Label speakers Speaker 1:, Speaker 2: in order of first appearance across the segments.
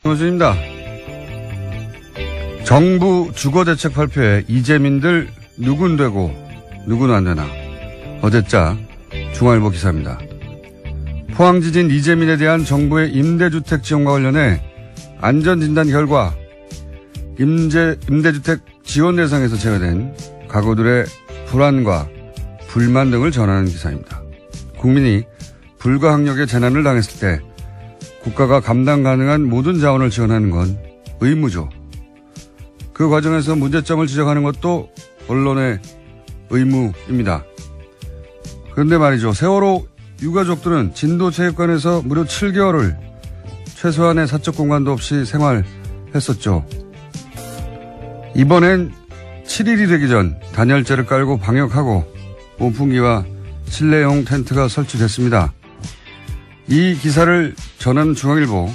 Speaker 1: 교수입니다. 정부 주거대책 발표에 이재민들 누군 되고 누군 안 되나. 어제자 중앙일보 기사입니다. 포항지진 이재민에 대한 정부의 임대주택 지원과 관련해 안전진단 결과 임대주택 지원 대상에서 제외된 가구들의 불안과 불만 등을 전하는 기사입니다. 국민이 불가항력의 재난을 당했을 때 국가가 감당 가능한 모든 자원을 지원하는 건 의무죠. 그 과정에서 문제점을 지적하는 것도 언론의 의무입니다. 그런데 말이죠. 세월호 유가족들은 진도체육관에서 무려 7개월을 최소한의 사적 공간도 없이 생활했었죠. 이번엔 7일이 되기 전 단열재를 깔고 방역하고 온풍기와 실내용 텐트가 설치됐습니다. 이 기사를 전하는 중앙일보,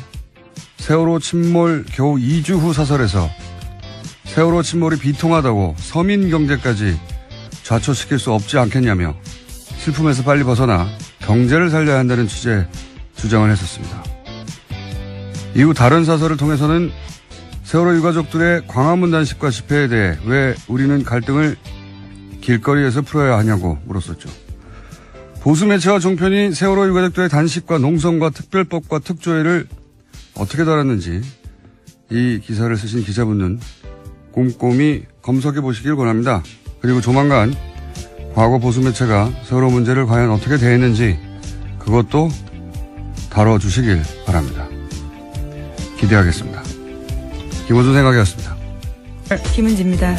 Speaker 1: 세월호 침몰 겨우 2주 후 사설에서 세월호 침몰이 비통하다고 서민 경제까지 좌초시킬 수 없지 않겠냐며 슬픔에서 빨리 벗어나 경제를 살려야 한다는 취지의 주장을 했었습니다. 이후 다른 사설을 통해서는 세월호 유가족들의 광화문 단식과 집회에 대해 왜 우리는 갈등을 길거리에서 풀어야 하냐고 물었었죠. 보수 매체와 종편이 세월호 유가족들의 단식과 농성과 특별법과 특조위를 어떻게 다뤘는지 이 기사를 쓰신 기자분은 꼼꼼히 검색해 보시길 권합니다. 그리고 조만간 과거 보수 매체가 세월호 문제를 과연 어떻게 대했는지 그것도 다뤄주시길 바랍니다. 기대하겠습니다. 김호준 생각이었습니다.
Speaker 2: 김은지입니다.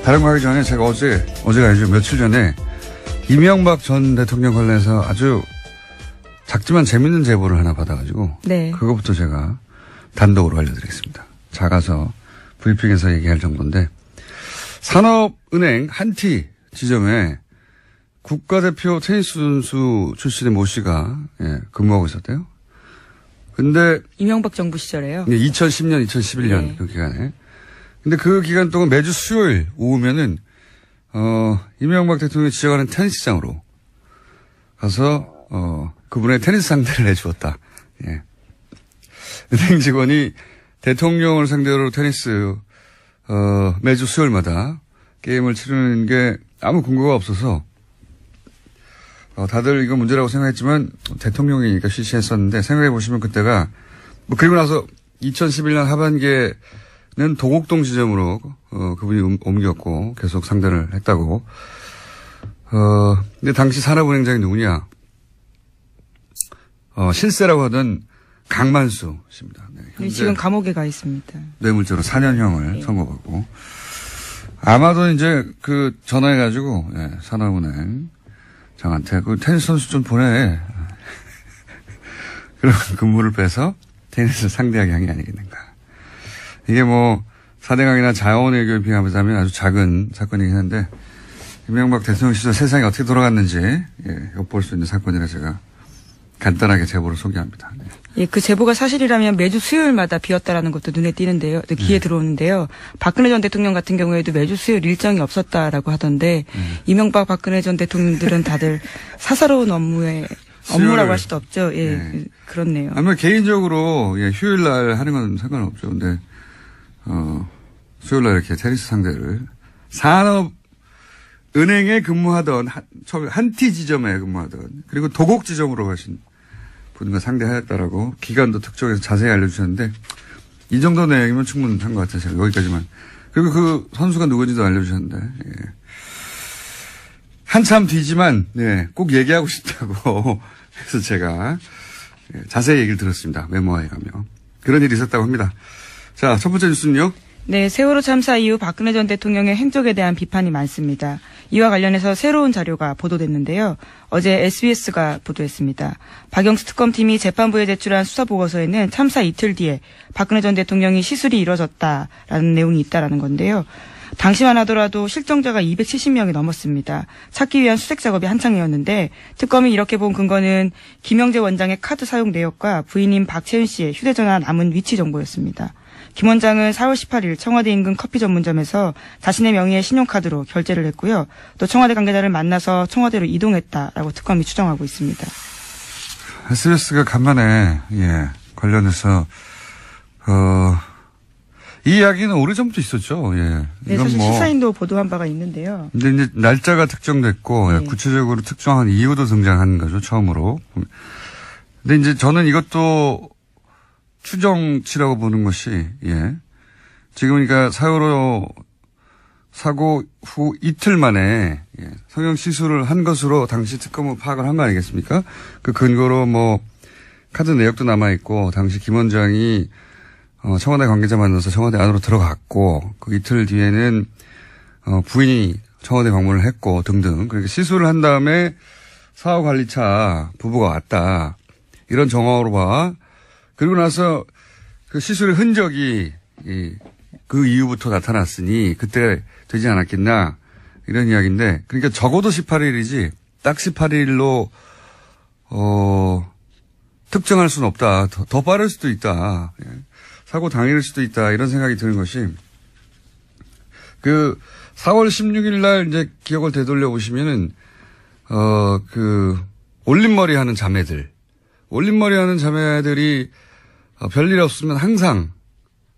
Speaker 1: 다른 거 하기 전에 제가 어제가 아니죠. 며칠 전에 이명박 전 대통령 관련해서 아주 작지만 재밌는 제보를 하나 받아가지고 네. 그것부터 제가 단독으로 알려드리겠습니다. 작아서 브리핑에서 얘기할 정도인데 산업은행 한티 지점에 국가대표 테니스 선수 출신의 모 씨가 근무하고 있었대요. 근데
Speaker 2: 이명박 정부 시절에요?
Speaker 1: 2010년, 2011년 네. 그 기간에. 근데 그 기간 동안 매주 수요일 오후면은 이명박 대통령이 지적하는 테니스장으로 가서 그분의 테니스 상대를 내주었다. 예. 은행 직원이 대통령을 상대로 테니스 매주 수요일마다 게임을 치르는 게 아무 근거가 없어서 다들 이거 문제라고 생각했지만 대통령이니까 쉬쉬했었는데 생각해 보시면 그때가 그리고 나서 2011년 하반기에는 도곡동 지점으로 그분이 옮겼고 계속 상대를 했다고. 근데 당시 산업은행장이 누구냐? 실세라고 하던 강만수 씨입니다.
Speaker 2: 네, 지금 감옥에 가 있습니다.
Speaker 1: 뇌물죄로 4년형을 네. 선고받고. 아마도 이제 그 전화해가지고 산업은행 장한테 그 테니스 선수 좀 보내. 그런 근무를 빼서 테니스를 상대하게 한 게 아니겠는가. 이게 뭐 사대강이나 자원외교에 비하자면 아주 작은 사건이긴 한데 이명박 대통령 시절 세상이 어떻게 돌아갔는지 엿볼 수 있는 사건이라 제가 간단하게 제보를 소개합니다. 네.
Speaker 2: 예, 그 제보가 사실이라면 매주 수요일마다 비었다라는 것도 눈에 띄는데요. 귀에 들어오는데요. 박근혜 전 대통령 같은 경우에도 매주 수요일 일정이 없었다라고 하던데 이명박 박근혜 전 대통령들은 다들 사사로운 업무라고 할 수도 없죠. 예, 네. 그렇네요.
Speaker 1: 아마 개인적으로 휴일 날 하는 건 상관없죠. 근데 수요일 날 이렇게 테니스 상대를 산업은행에 근무하던 한티 지점에 근무하던 그리고 도곡 지점으로 가신 분과 상대하였다라고 기간도 특정해서 자세히 알려주셨는데 이 정도 내용이면 충분한 것 같아서 여기까지만. 그리고 그 선수가 누군지도 알려주셨는데 한참 뒤지만 꼭 얘기하고 싶다고 해서 제가 자세히 얘기를 들었습니다. 메모에 가면. 그런 일이 있었다고 합니다. 자, 첫 번째 뉴스는요.
Speaker 2: 네, 세월호 참사 이후 박근혜 전 대통령의 행적에 대한 비판이 많습니다. 이와 관련해서 새로운 자료가 보도됐는데요. 어제 SBS가 보도했습니다. 박영수 특검팀이 재판부에 제출한 수사보고서에는 참사 이틀 뒤에 박근혜 전 대통령이 시술이 이뤄졌다라는 내용이 있다라는 건데요. 당시만 하더라도 실종자가 270명이 넘었습니다. 찾기 위한 수색 작업이 한창이었는데 특검이 이렇게 본 근거는 김영재 원장의 카드 사용 내역과 부인인 박채은 씨의 휴대전화 남은 위치 정보였습니다. 김 원장은 4월 18일 청와대 인근 커피 전문점에서 자신의 명의의 신용카드로 결제를 했고요. 또 청와대 관계자를 만나서 청와대로 이동했다라고 특검이 추정하고 있습니다.
Speaker 1: SBS가 간만에 관련해서 이 이야기는 오래전부터 있었죠. 예.
Speaker 2: 네, 사실 시사인도 보도한 바가 있는데요.
Speaker 1: 근데 이제 날짜가 특정됐고,
Speaker 2: 네.
Speaker 1: 구체적으로 특정한 이유도 등장한 거죠, 처음으로. 근데 이제 저는 이것도 추정치라고 보는 것이, 예. 지금 그러니까 사고로 사고 후 이틀 만에 성형 시술을 한 것으로 당시 특검은 파악을 한 거 아니겠습니까? 그 근거로 뭐 카드 내역도 남아있고, 당시 김 원장이 청와대 관계자 만나서 청와대 안으로 들어갔고, 그 이틀 뒤에는 부인이 청와대 방문을 했고 등등. 그러니까 시술을 한 다음에 사후관리차 부부가 왔다. 이런 정황으로 봐. 그리고 나서 그 시술의 흔적이 그 이후부터 나타났으니 그때 되지 않았겠나. 이런 이야기인데, 그러니까 적어도 18일이지 딱 18일로 특정할 수는 없다. 더 빠를 수도 있다. 사고 당일일 수도 있다. 이런 생각이 드는 것이, 4월 16일 날 이제 기억을 되돌려 보시면은, 올림머리 하는 자매들이 별일 없으면 항상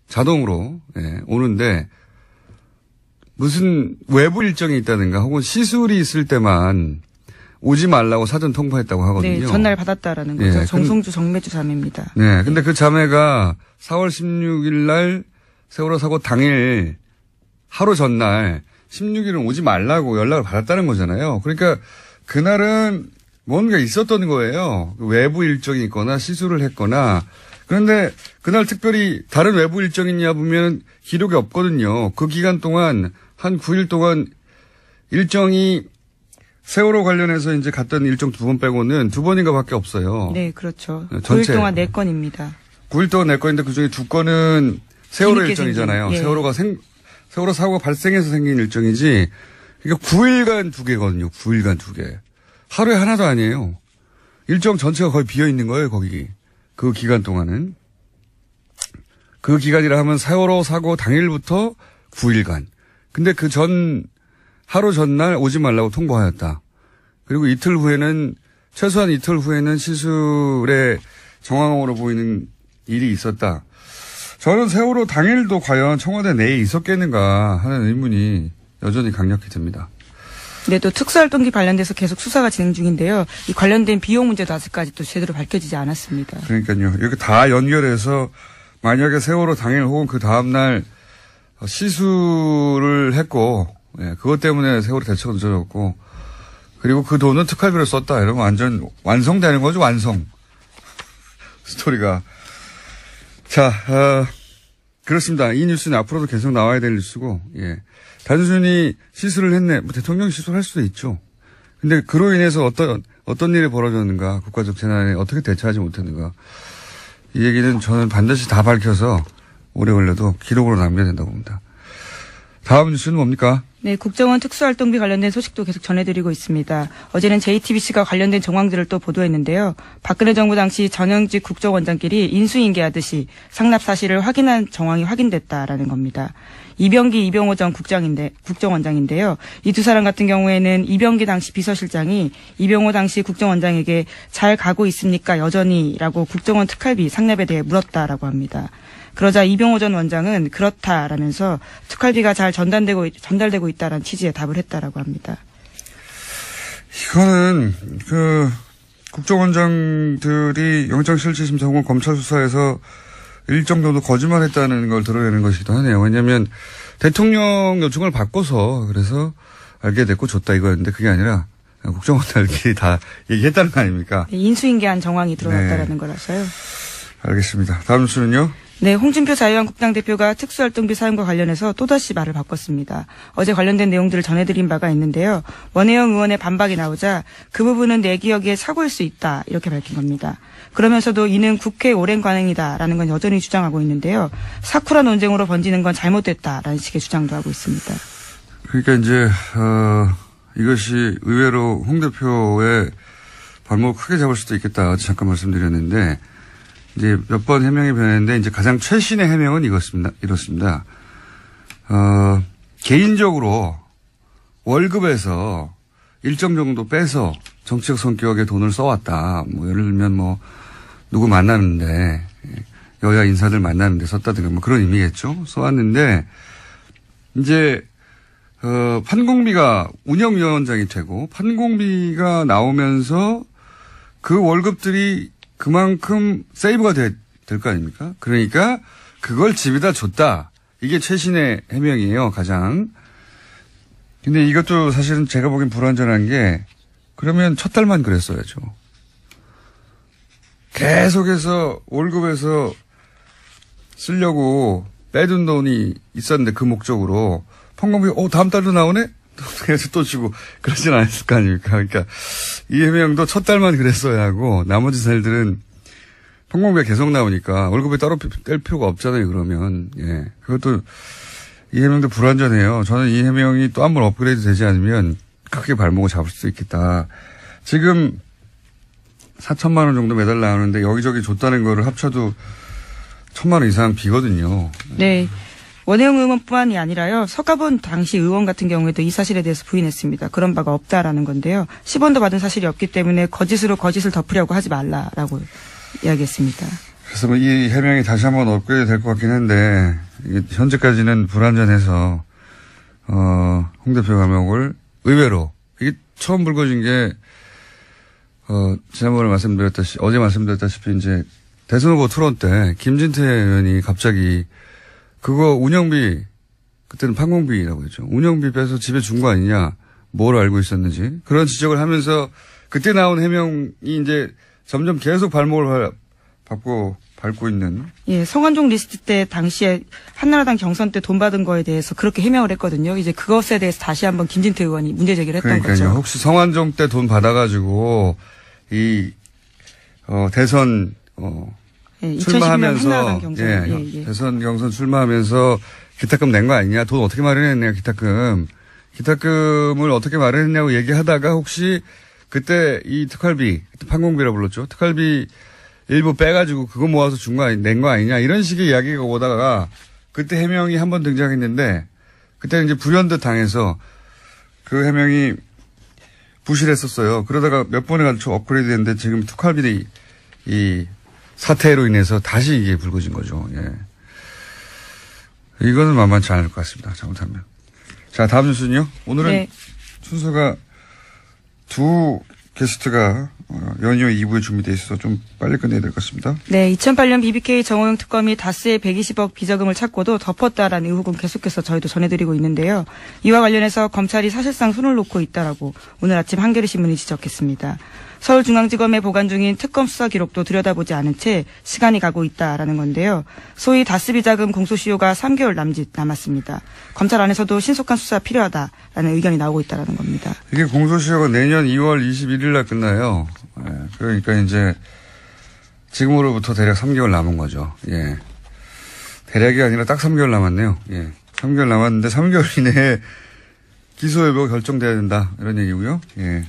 Speaker 1: 자동으로, 오는데, 무슨 외부 일정이 있다든가 혹은 시술이 있을 때만 오지 말라고 사전 통보했다고 하거든요.
Speaker 2: 네, 전날 받았다라는 거죠. 정송주 정매주 자매입니다.
Speaker 1: 네, 근데 그 자매가 4월 16일 날 세월호 사고 당일 하루 전날 16일은 오지 말라고 연락을 받았다는 거잖아요. 그러니까 그날은 뭔가 있었던 거예요. 외부 일정이 있거나 시술을 했거나. 그런데 그날 특별히 다른 외부 일정이 있냐 보면 기록이 없거든요. 그 기간 동안 한 9일 동안 일정이 세월호 관련해서 이제 갔던 일정 2번 빼고는 2번인가 밖에 없어요.
Speaker 2: 네, 그렇죠.
Speaker 1: 전체.
Speaker 2: 9일 동안 4건입니다.
Speaker 1: 9일 동안 4건인데 그중에 2건은 세월호 일정이잖아요.
Speaker 2: 예.
Speaker 1: 세월호 사고가 발생해서 생긴 일정이지. 그러니까 9일간 2개거든요. 9일간 2개. 하루에 하나도 아니에요. 일정 전체가 거의 비어 있는 거예요, 거기. 그 기간 동안은. 그 기간이라 하면 세월호 사고 당일부터 9일간. 근데 하루 전날 오지 말라고 통보하였다. 그리고 최소한 이틀 후에는 시술의 정황으로 보이는 일이 있었다. 저는 세월호 당일도 과연 청와대 내에 있었겠는가 하는 의문이 여전히 강력히 듭니다.
Speaker 2: 네, 또 특수활동비 관련돼서 계속 수사가 진행 중인데요. 이 관련된 비용 문제도 아직까지 또 제대로 밝혀지지 않았습니다.
Speaker 1: 그러니까요. 이렇게 다 연결해서 만약에 세월호 당일 혹은 그 다음날 시술을 했고, 그것 때문에 세월호 대처가 늦어졌고, 그리고 그 돈은 특활비로 썼다. 이러면 완전 완성되는 거죠, 완성. 스토리가. 자, 그렇습니다. 이 뉴스는 앞으로도 계속 나와야 될 뉴스고, 단순히 시술을 했네. 뭐 대통령이 시술할 수도 있죠. 근데 그로 인해서 어떤 일이 벌어졌는가, 국가적 재난에 어떻게 대처하지 못했는가. 이 얘기는 저는 반드시 다 밝혀서 오래 걸려도 기록으로 남겨야 된다고 봅니다. 다음 뉴스는 뭡니까?
Speaker 2: 네, 국정원 특수활동비 관련된 소식도 계속 전해드리고 있습니다. 어제는 JTBC가 관련된 정황들을 또 보도했는데요. 박근혜 정부 당시 전현직 국정원장끼리 인수인계하듯이 상납 사실을 확인한 정황이 확인됐다라는 겁니다. 이병기, 이병호 전 국정원장인데요. 이 두 사람 같은 경우에는 이병기 당시 비서실장이 이병호 당시 국정원장에게 잘 가고 있습니까? 여전히라고 국정원 특활비 상납에 대해 물었다라고 합니다. 그러자 이병호 전 원장은 그렇다라면서 특활비가 잘 전달되고 있다라는 취지의 답을 했다라고 합니다.
Speaker 1: 이거는 국정원장들이 영장실질심사 혹은 검찰 수사에서 일정 정도 거짓말했다는 걸 드러내는 것이기도 하네요. 왜냐하면 대통령 요청을 받고서 그래서 알게 됐고 줬다 이거였는데 그게 아니라 국정원들끼리 다 얘기했다는 거 아닙니까?
Speaker 2: 네, 인수인계한 정황이 드러났다라는 거라서요.
Speaker 1: 알겠습니다. 다음 뉴스는요?
Speaker 2: 네, 홍준표 자유한국당 대표가 특수활동비 사용과 관련해서 또다시 말을 바꿨습니다. 어제 관련된 내용들을 전해드린 바가 있는데요. 원혜영 의원의 반박이 나오자 그 부분은 내 기억에 착오일 수 있다 이렇게 밝힌 겁니다. 그러면서도 이는 국회 오랜 관행이다라는 건 여전히 주장하고 있는데요. 사쿠라 논쟁으로 번지는 건 잘못됐다라는 식의 주장도 하고 있습니다.
Speaker 1: 그러니까 이제 이것이 의외로 홍 대표의 발목을 크게 잡을 수도 있겠다. 잠깐 말씀드렸는데 이제 몇 번 해명이 변했는데 이제 가장 최신의 해명은 이렇습니다. 개인적으로 월급에서 일정 정도 빼서 정치적 성격의 돈을 써왔다. 뭐 예를 들면 누구 만나는데 여야 인사들 만나는데 썼다든가 뭐 그런 의미겠죠. 써왔는데 이제 판공비가 운영위원장이 되고 판공비가 나오면서 그 월급들이 그만큼 세이브가 될 거 아닙니까? 그러니까 그걸 집에다 줬다. 이게 최신의 해명이에요. 가장. 근데 이것도 사실은 제가 보기엔 불완전한 게 그러면 첫 달만 그랬어야죠. 계속해서 월급에서 쓰려고 빼둔 돈이 있었는데 그 목적으로 판공비 다음 달도 나오네? 그래서 또 주고 그러진 않았을 거 아닙니까? 그러니까 이 해명도 첫 달만 그랬어야 하고 나머지 살들은 판공비가 계속 나오니까 월급에 따로 뗄 필요가 없잖아요. 그러면 예 그것도 이 해명도 불완전해요. 저는 이 해명이 또 한 번 업그레이드 되지 않으면 크게 발목을 잡을 수 있겠다. 지금 4천만 원 정도 매달 나오는데 여기저기 줬다는 거를 합쳐도 1,000만 원 이상 비거든요.
Speaker 2: 네. 원혜영 의원뿐만이 아니라요. 석가본 당시 의원 같은 경우에도 이 사실에 대해서 부인했습니다. 그런 바가 없다라는 건데요. 10원도 받은 사실이 없기 때문에 거짓으로 거짓을 덮으려고 하지 말라라고 이야기했습니다.
Speaker 1: 그래서 뭐 이 해명이 다시 한번 업그레이드 될 것 같긴 한데 현재까지는 불완전해서 홍 대표 감옥을 의외로 이게 처음 불거진 게 지난번에 어제 말씀드렸다시피 이제 대선 후보 토론 때 김진태 의원이 갑자기 그거 운영비 그때는 판공비라고 했죠. 운영비 빼서 집에 준 거 아니냐. 뭘 알고 있었는지 그런 지적을 하면서 그때 나온 해명이 이제 점점 계속 발목을 밟고 있는. 예,
Speaker 2: 성완종 리스트 때 당시에 한나라당 경선 때 돈 받은 거에 대해서 그렇게 해명을 했거든요. 이제 그것에 대해서 다시 한번 김진태 의원이 문제 제기를 했던
Speaker 1: 그러니까요.
Speaker 2: 거죠.
Speaker 1: 혹시 성완종 때 돈 받아가지고 대선
Speaker 2: 예,
Speaker 1: 출마하면서
Speaker 2: 한나라당 경선.
Speaker 1: 예. 대선 경선 출마하면서 기탁금 낸 거 아니냐. 돈 어떻게 마련했냐 기탁금을 어떻게 마련했냐고 얘기하다가 혹시 그때 이 특활비 그때 판공비라고 불렀죠. 특활비 일부 빼가지고 그거 모아서 낸 거 아니냐 이런 식의 이야기가 오다가 그때 해명이 한번 등장했는데 그때는 이제 불현듯 당해서 그 해명이 부실했었어요. 그러다가 몇 번에 걸쳐 업그레이드 됐는데 지금 특활비 이 사태로 인해서 다시 이게 불거진 거죠. 예. 이거는 만만치 않을 것 같습니다. 잘못하면. 자, 다음 뉴스는요. 오늘은
Speaker 2: 네.
Speaker 1: 순서가 두 게스트가 연이어 2부에 준비되어 있어서 좀 빨리 끝내야 될 것 같습니다.
Speaker 2: 네, 2008년 BBK 정호영 특검이 다스의 120억 비자금을 찾고도 덮었다라는 의혹은 계속해서 저희도 전해드리고 있는데요. 이와 관련해서 검찰이 사실상 손을 놓고 있다라고 오늘 아침 한겨레신문이 지적했습니다. 서울중앙지검에 보관 중인 특검 수사 기록도 들여다보지 않은 채 시간이 가고 있다라는 건데요. 소위 다스 비자금 공소시효가 3개월 남짓 남았습니다. 검찰 안에서도 신속한 수사 필요하다라는 의견이 나오고 있다라는 겁니다.
Speaker 1: 이게 공소시효가 내년 2월 21일 날 끝나요. 예, 그러니까 이제 지금으로부터 대략 3개월 남은 거죠. 예. 대략이 아니라 딱 3개월 남았네요. 예. 3개월 남았는데 3개월 이내에 기소 여부가 결정돼야 된다. 이런 얘기고요. 예.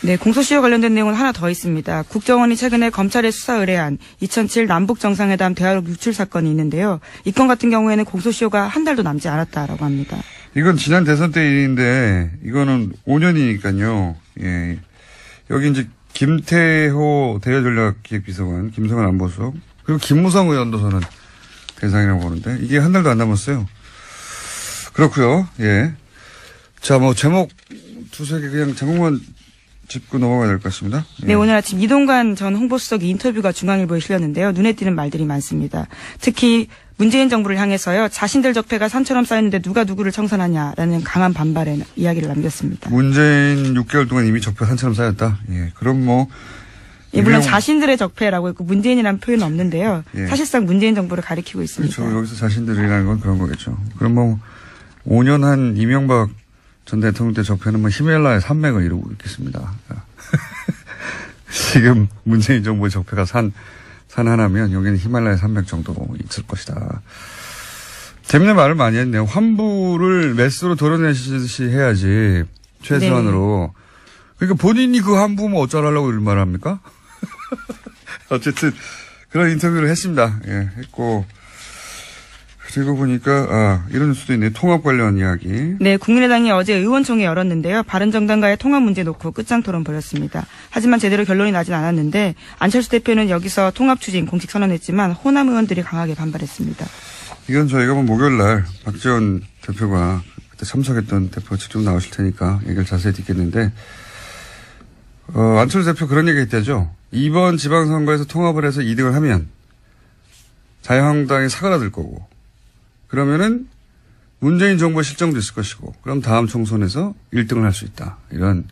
Speaker 2: 네, 공소시효 관련된 내용은 하나 더 있습니다. 국정원이 최근에 검찰에 수사 의뢰한 2007 남북정상회담 대화록 유출 사건이 있는데요. 이 건 같은 경우에는 공소시효가 한 달도 남지 않았다라고 합니다.
Speaker 1: 이건 지난 대선 때 일인데 이거는 5년이니까요. 예. 여기 이제 김태호 대외전략기획비서관, 김성환 안보수석, 그리고 김무성 의원도 저는 대상이라고 보는데 이게 한 달도 안 남았어요. 그렇고요. 예. 자, 뭐 제목 두세 개 그냥 제목만 짚고 넘어가야 될 것 같습니다. 예.
Speaker 2: 네, 오늘 아침 이동관 전 홍보수석의 인터뷰가 중앙일보에 실렸는데요. 눈에 띄는 말들이 많습니다. 특히 문재인 정부를 향해서요. 자신들 적폐가 산처럼 쌓였는데 누가 누구를 청산하냐라는 강한 반발의 이야기를 남겼습니다.
Speaker 1: 문재인 6개월 동안 이미 적폐 산처럼 쌓였다. 예, 그럼 뭐.
Speaker 2: 예, 물론 자신들의 적폐라고 했고 문재인이라는 표현은 없는데요. 예. 사실상 문재인 정부를 가리키고 있습니다.
Speaker 1: 그렇죠. 여기서 자신들이라는 건 그런 거겠죠. 그럼 뭐 5년 한 이명박 전 대통령 때 적폐는 뭐 히말라야 산맥을 이루고 있겠습니다. 지금 문재인 정부의 적폐가 산 하나면 여기는 히말라야 산맥 정도 있을 것이다. 재밌는 말을 많이 했네요. 환부를 매스로 도려내시듯이 해야지 최소한으로. 네. 그러니까 본인이 그 환부면 어쩌라고 이런 말을 합니까? 어쨌든 그런 인터뷰를 했습니다. 예, 했고 그리고 보니까 이런 수도 있네요. 통합 관련 이야기.
Speaker 2: 네, 국민의당이 어제 의원총회 열었는데요. 바른정당과의 통합 문제 놓고 끝장 토론 벌였습니다. 하지만 제대로 결론이 나진 않았는데 안철수 대표는 여기서 통합 추진 공식 선언했지만 호남 의원들이 강하게 반발했습니다.
Speaker 1: 이건 저희가 목요일 날 박지원 대표가 그때 참석했던 대표가 직접 나오실 테니까 얘기를 자세히 듣겠는데 안철수 대표 그런 얘기 했대죠. 이번 지방선거에서 통합을 해서 2등을 하면 자유한국당이 사그라들 거고 그러면은 문재인 정부의 실정도 있을 것이고 그럼 다음 총선에서 1등을 할 수 있다. 이런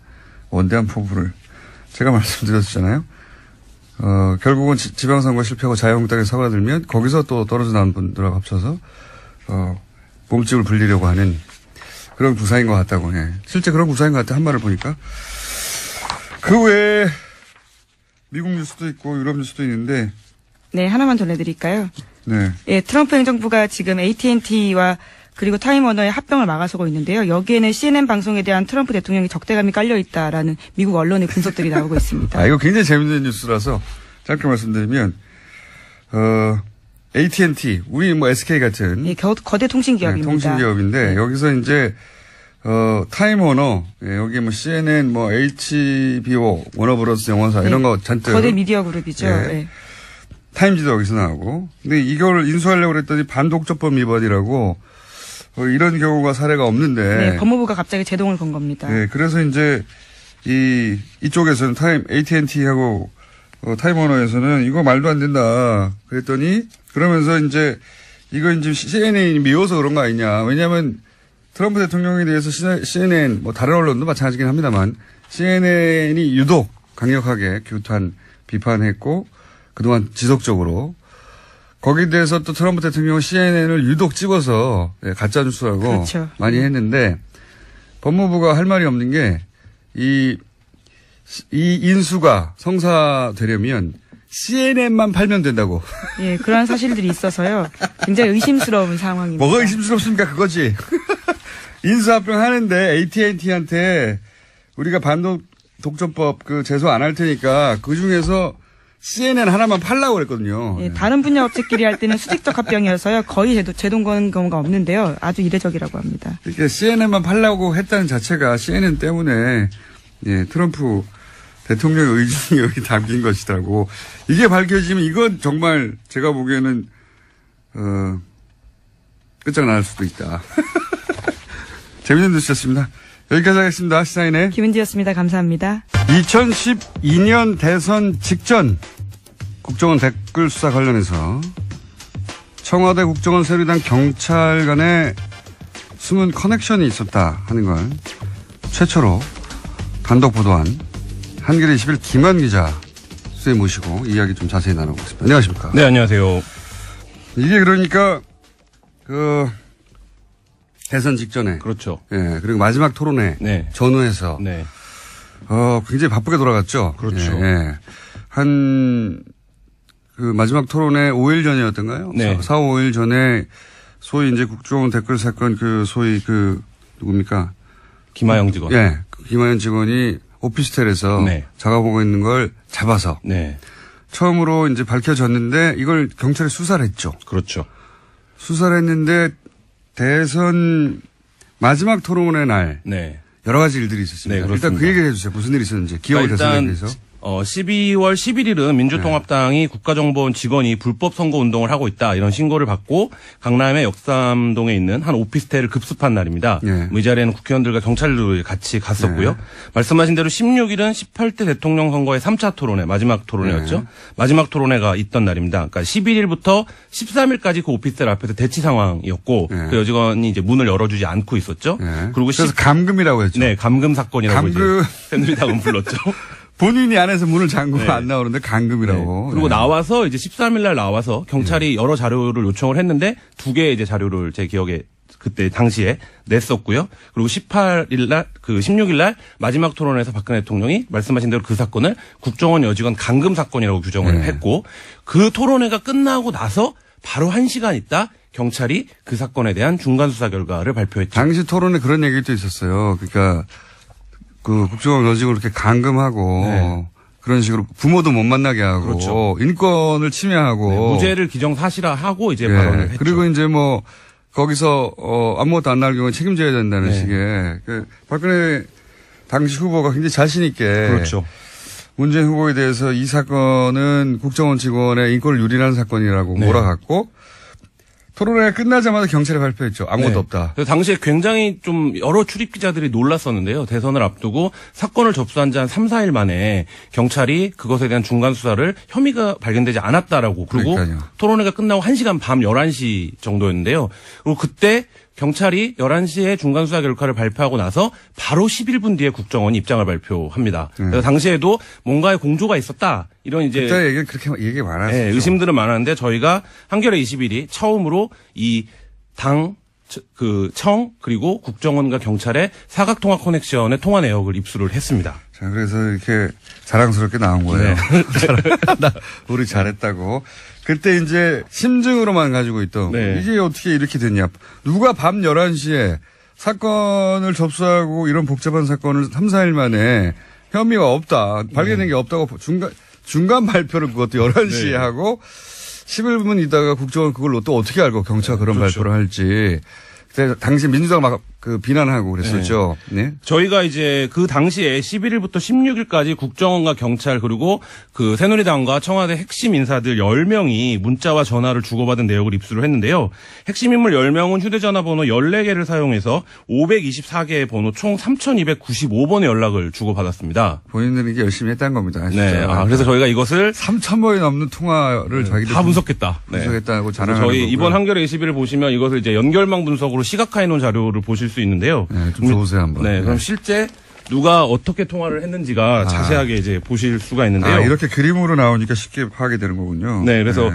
Speaker 1: 원대한 포부를 제가 말씀드렸잖아요. 결국은 지방선거 실패하고 자유한국당이 사그라들면 거기서 또 떨어져 나온 분들하고 합쳐서 몸집을 불리려고 하는 그런 구상인 것 같다고. 해. 실제 그런 구상인 것 같아. 한 말을 보니까. 그 외에 미국 뉴스도 있고 유럽 뉴스도 있는데.
Speaker 2: 네, 하나만 전해드릴까요?
Speaker 1: 네.
Speaker 2: 예, 트럼프 행정부가 지금 AT&T와 그리고 타임워너의 합병을 막아서고 있는데요. 여기에는 CNN 방송에 대한 트럼프 대통령의 적대감이 깔려 있다라는 미국 언론의 분석들이 나오고 있습니다.
Speaker 1: 이거 굉장히 재밌는 뉴스라서 짧게 말씀드리면 AT&T, 우리 뭐 SK 같은
Speaker 2: 예, 거대 통신기업입니다.
Speaker 1: 네, 통신기업인데
Speaker 2: 네.
Speaker 1: 여기서 이제 타임워너, 여기 뭐 CNN, 뭐 HBO, 워너브러스 영화사 이런 거 잔뜩
Speaker 2: 거대 미디어 그룹이죠. 네.
Speaker 1: 타임지도 여기서 나오고. 근데 이걸 인수하려고 그랬더니 반독점법 위반이라고 이런 경우가 사례가 없는데.
Speaker 2: 네, 법무부가 갑자기 제동을 건 겁니다.
Speaker 1: 네, 그래서 이제 이쪽에서는 AT&T하고 타임워너에서는 이거 말도 안 된다. 그랬더니 그러면서 이제 이거 이제 CNN이 미워서 그런 거 아니냐. 왜냐하면 트럼프 대통령에 대해서 CNN 뭐 다른 언론도 마찬가지긴 합니다만 CNN이 유독 강력하게 규탄 비판했고 그동안 지속적으로 거기에 대해서 또 트럼프 대통령은 CNN을 유독 찍어서 가짜뉴스라고
Speaker 2: 그렇죠.
Speaker 1: 많이 했는데 법무부가 할 말이 없는 게 이 인수가 성사되려면 CNN만 팔면 된다고.
Speaker 2: 예, 그런 사실들이 있어서요. 굉장히 의심스러운 상황입니다.
Speaker 1: 뭐가 의심스럽습니까? 그거지. 인수합병 하는데 AT&T한테 우리가 반독점법 제소 안 할 테니까 그 중에서 CNN 하나만 팔라고 그랬거든요.
Speaker 2: 예, 다른 분야 업체끼리 할 때는 수직적 합병이어서요. 거의 제동 거는 경우가 없는데요. 아주 이례적이라고 합니다.
Speaker 1: 이렇게 CNN만 팔라고 했다는 자체가 CNN 때문에 트럼프 대통령의 의중이 여기 담긴 것이라고. 이게 밝혀지면 이건 정말 제가 보기에는 끝장날 수도 있다. 재밌는 뉴스였습니다. 여기까지 하겠습니다. 시사인의
Speaker 2: 김은지였습니다. 감사합니다.
Speaker 1: 2012년 대선 직전 국정원 댓글 수사 관련해서 청와대 국정원 새누리당 경찰 간에 숨은 커넥션이 있었다 하는 걸 최초로 단독 보도한 한겨레 21 김한 기자 수에 모시고 이야기 좀 자세히 나눠보겠습니다. 안녕하십니까?
Speaker 3: 네, 안녕하세요.
Speaker 1: 이게 그러니까 대선 직전에.
Speaker 3: 그렇죠.
Speaker 1: 예, 그리고 마지막 토론회.
Speaker 3: 네.
Speaker 1: 전후에서.
Speaker 3: 네.
Speaker 1: 굉장히 바쁘게 돌아갔죠.
Speaker 3: 그렇죠.
Speaker 1: 예. 마지막 토론회 5일 전이었던가요?
Speaker 3: 네.
Speaker 1: 4, 5일 전에 소위 이제 국정원 댓글 사건 소위 누굽니까?
Speaker 3: 김하영 직원.
Speaker 1: 예. 김하영 직원이 오피스텔에서
Speaker 3: 네.
Speaker 1: 작업하고 있는 걸 잡아서.
Speaker 3: 네.
Speaker 1: 처음으로 이제 밝혀졌는데 이걸 경찰이 수사를 했죠.
Speaker 3: 그렇죠.
Speaker 1: 수사를 했는데 대선 마지막 토론회 날
Speaker 3: 네.
Speaker 1: 여러 가지 일들이 있었습니다.
Speaker 3: 네,
Speaker 1: 일단 그 얘기 해주세요. 무슨 일이 있었는지. 기억을 대선에 대해서.
Speaker 3: 12월 11일은 민주통합당이 국가정보원 직원이 불법 선거 운동을 하고 있다 이런 신고를 받고 강남의 역삼동에 있는 한 오피스텔을 급습한 날입니다.
Speaker 1: 네.
Speaker 3: 이 자리에는 국회의원들과 경찰들이 같이 갔었고요.
Speaker 1: 네.
Speaker 3: 말씀하신 대로 16일은 18대 대통령 선거의 3차 토론회 마지막 토론회였죠.
Speaker 1: 네.
Speaker 3: 마지막 토론회가 있던 날입니다. 그러니까 11일부터 13일까지 그 오피스텔 앞에서 대치 상황이었고
Speaker 1: 네.
Speaker 3: 그 여직원이 이제 문을 열어주지 않고 있었죠.
Speaker 1: 네.
Speaker 3: 그리고
Speaker 1: 그래서 감금이라고 했죠.
Speaker 3: 네, 감금 사건이라고
Speaker 1: 감금.
Speaker 3: 이제 새누리당은 불렀죠.
Speaker 1: 본인이 안에서 문을 잠그고
Speaker 3: 네.
Speaker 1: 안 나오는데 감금이라고.
Speaker 3: 네. 그리고
Speaker 1: 네.
Speaker 3: 나와서 이제 13일 날 나와서 경찰이 여러 자료를 요청을 했는데 두 개의 이제 자료를 제 기억에 그때 당시에 냈었고요. 그리고 18일 날, 16일 날 마지막 토론에서 박근혜 대통령이 말씀하신 대로 그 사건을 국정원 여직원 감금 사건이라고 규정을
Speaker 1: 네.
Speaker 3: 했고 그 토론회가 끝나고 나서 바로 1시간 있다 경찰이 그 사건에 대한 중간 수사 결과를 발표했죠.
Speaker 1: 당시 토론에 그런 얘기도 있었어요. 그러니까 국정원 여직을 이렇게 감금하고
Speaker 3: 네.
Speaker 1: 그런 식으로 부모도 못 만나게 하고
Speaker 3: 그렇죠.
Speaker 1: 인권을 침해하고
Speaker 3: 네, 무죄를 기정사실화하고 이제
Speaker 1: 예.
Speaker 3: 발언을 했죠.
Speaker 1: 그리고 이제 뭐 거기서 아무것도 안 나올 경우에 책임져야 된다는
Speaker 3: 네.
Speaker 1: 식의 박근혜 당시 후보가 굉장히 자신 있게
Speaker 3: 그렇죠.
Speaker 1: 문재인 후보에 대해서 이 사건은 국정원 직원의 인권을 유린하는 사건이라고
Speaker 3: 네.
Speaker 1: 몰아갔고 토론회가 끝나자마자 경찰에 발표했죠. 아무것도
Speaker 3: 네.
Speaker 1: 없다.
Speaker 3: 그래서 당시에 굉장히 좀 여러 출입 기자들이 놀랐었는데요. 대선을 앞두고 사건을 접수한 지 한 3, 4일 만에 경찰이 그것에 대한 중간 수사를 혐의가 발견되지 않았다라고 그리고
Speaker 1: 그러니까요.
Speaker 3: 토론회가 끝나고 1시간 밤 11시 정도였는데요. 그리고 그때 경찰이 11시에 중간 수사 결과를 발표하고 나서 바로 11분 뒤에 국정원이 입장을 발표합니다. 그래서 당시에도 뭔가의 공조가 있었다. 이런 이제
Speaker 1: 그때 얘기 그렇게 얘기 많았죠.
Speaker 3: 네, 의심들은 많았는데 저희가 한겨레 21이 처음으로 이 당 청 그리고 국정원과 경찰의 사각통화 커넥션의 통화 내역을 입수를 했습니다.
Speaker 1: 자, 그래서 이렇게 자랑스럽게 나온 거예요.
Speaker 3: 네.
Speaker 1: 우리 잘했다고. 그때 이제 심증으로만 가지고 있던
Speaker 3: 네.
Speaker 1: 이게 어떻게 이렇게 됐냐. 누가 밤 11시에 사건을 접수하고 이런 복잡한 사건을 3, 4일 만에 혐의가 없다. 발견된 게 없다고 중간 발표를 그것도 11시에
Speaker 3: 네.
Speaker 1: 하고 11분 있다가 국정원 그걸 또 어떻게 알고 경찰 그런
Speaker 3: 그렇죠.
Speaker 1: 발표를 할지. 그때 당시 민주당 막 비난하고 그랬었죠. 네.
Speaker 3: 저희가 이제 그 당시에 11일부터 16일까지 국정원과 경찰 그리고 그 새누리당과 청와대 핵심 인사들 10명이 문자와 전화를 주고받은 내역을 입수를 했는데요. 핵심 인물 10명은 휴대전화 번호 14개를 사용해서 524개의 번호 총 3,295번의 연락을 주고받았습니다.
Speaker 1: 본인들은 이게 열심히 했다는 겁니다. 진짜.
Speaker 3: 네. 그래서 저희가 이것을
Speaker 1: 3,000번이 넘는 통화를 자기들
Speaker 3: 다 분석했다. 네.
Speaker 1: 분석했다고 자랑하는
Speaker 3: 저희
Speaker 1: 거고요.
Speaker 3: 이번 한겨레 21을 보시면 이것을 이제 연결망 분석으로 시각화해 놓은 자료를 보실 수 있는데요.
Speaker 1: 네, 좀 좋으세요 한번.
Speaker 3: 네, 그럼 실제 누가 어떻게 통화를 했는지가 자세하게 이제 보실 수가 있는데요.
Speaker 1: 이렇게 그림으로 나오니까 쉽게 파악이 되는 거군요.
Speaker 3: 네, 그래서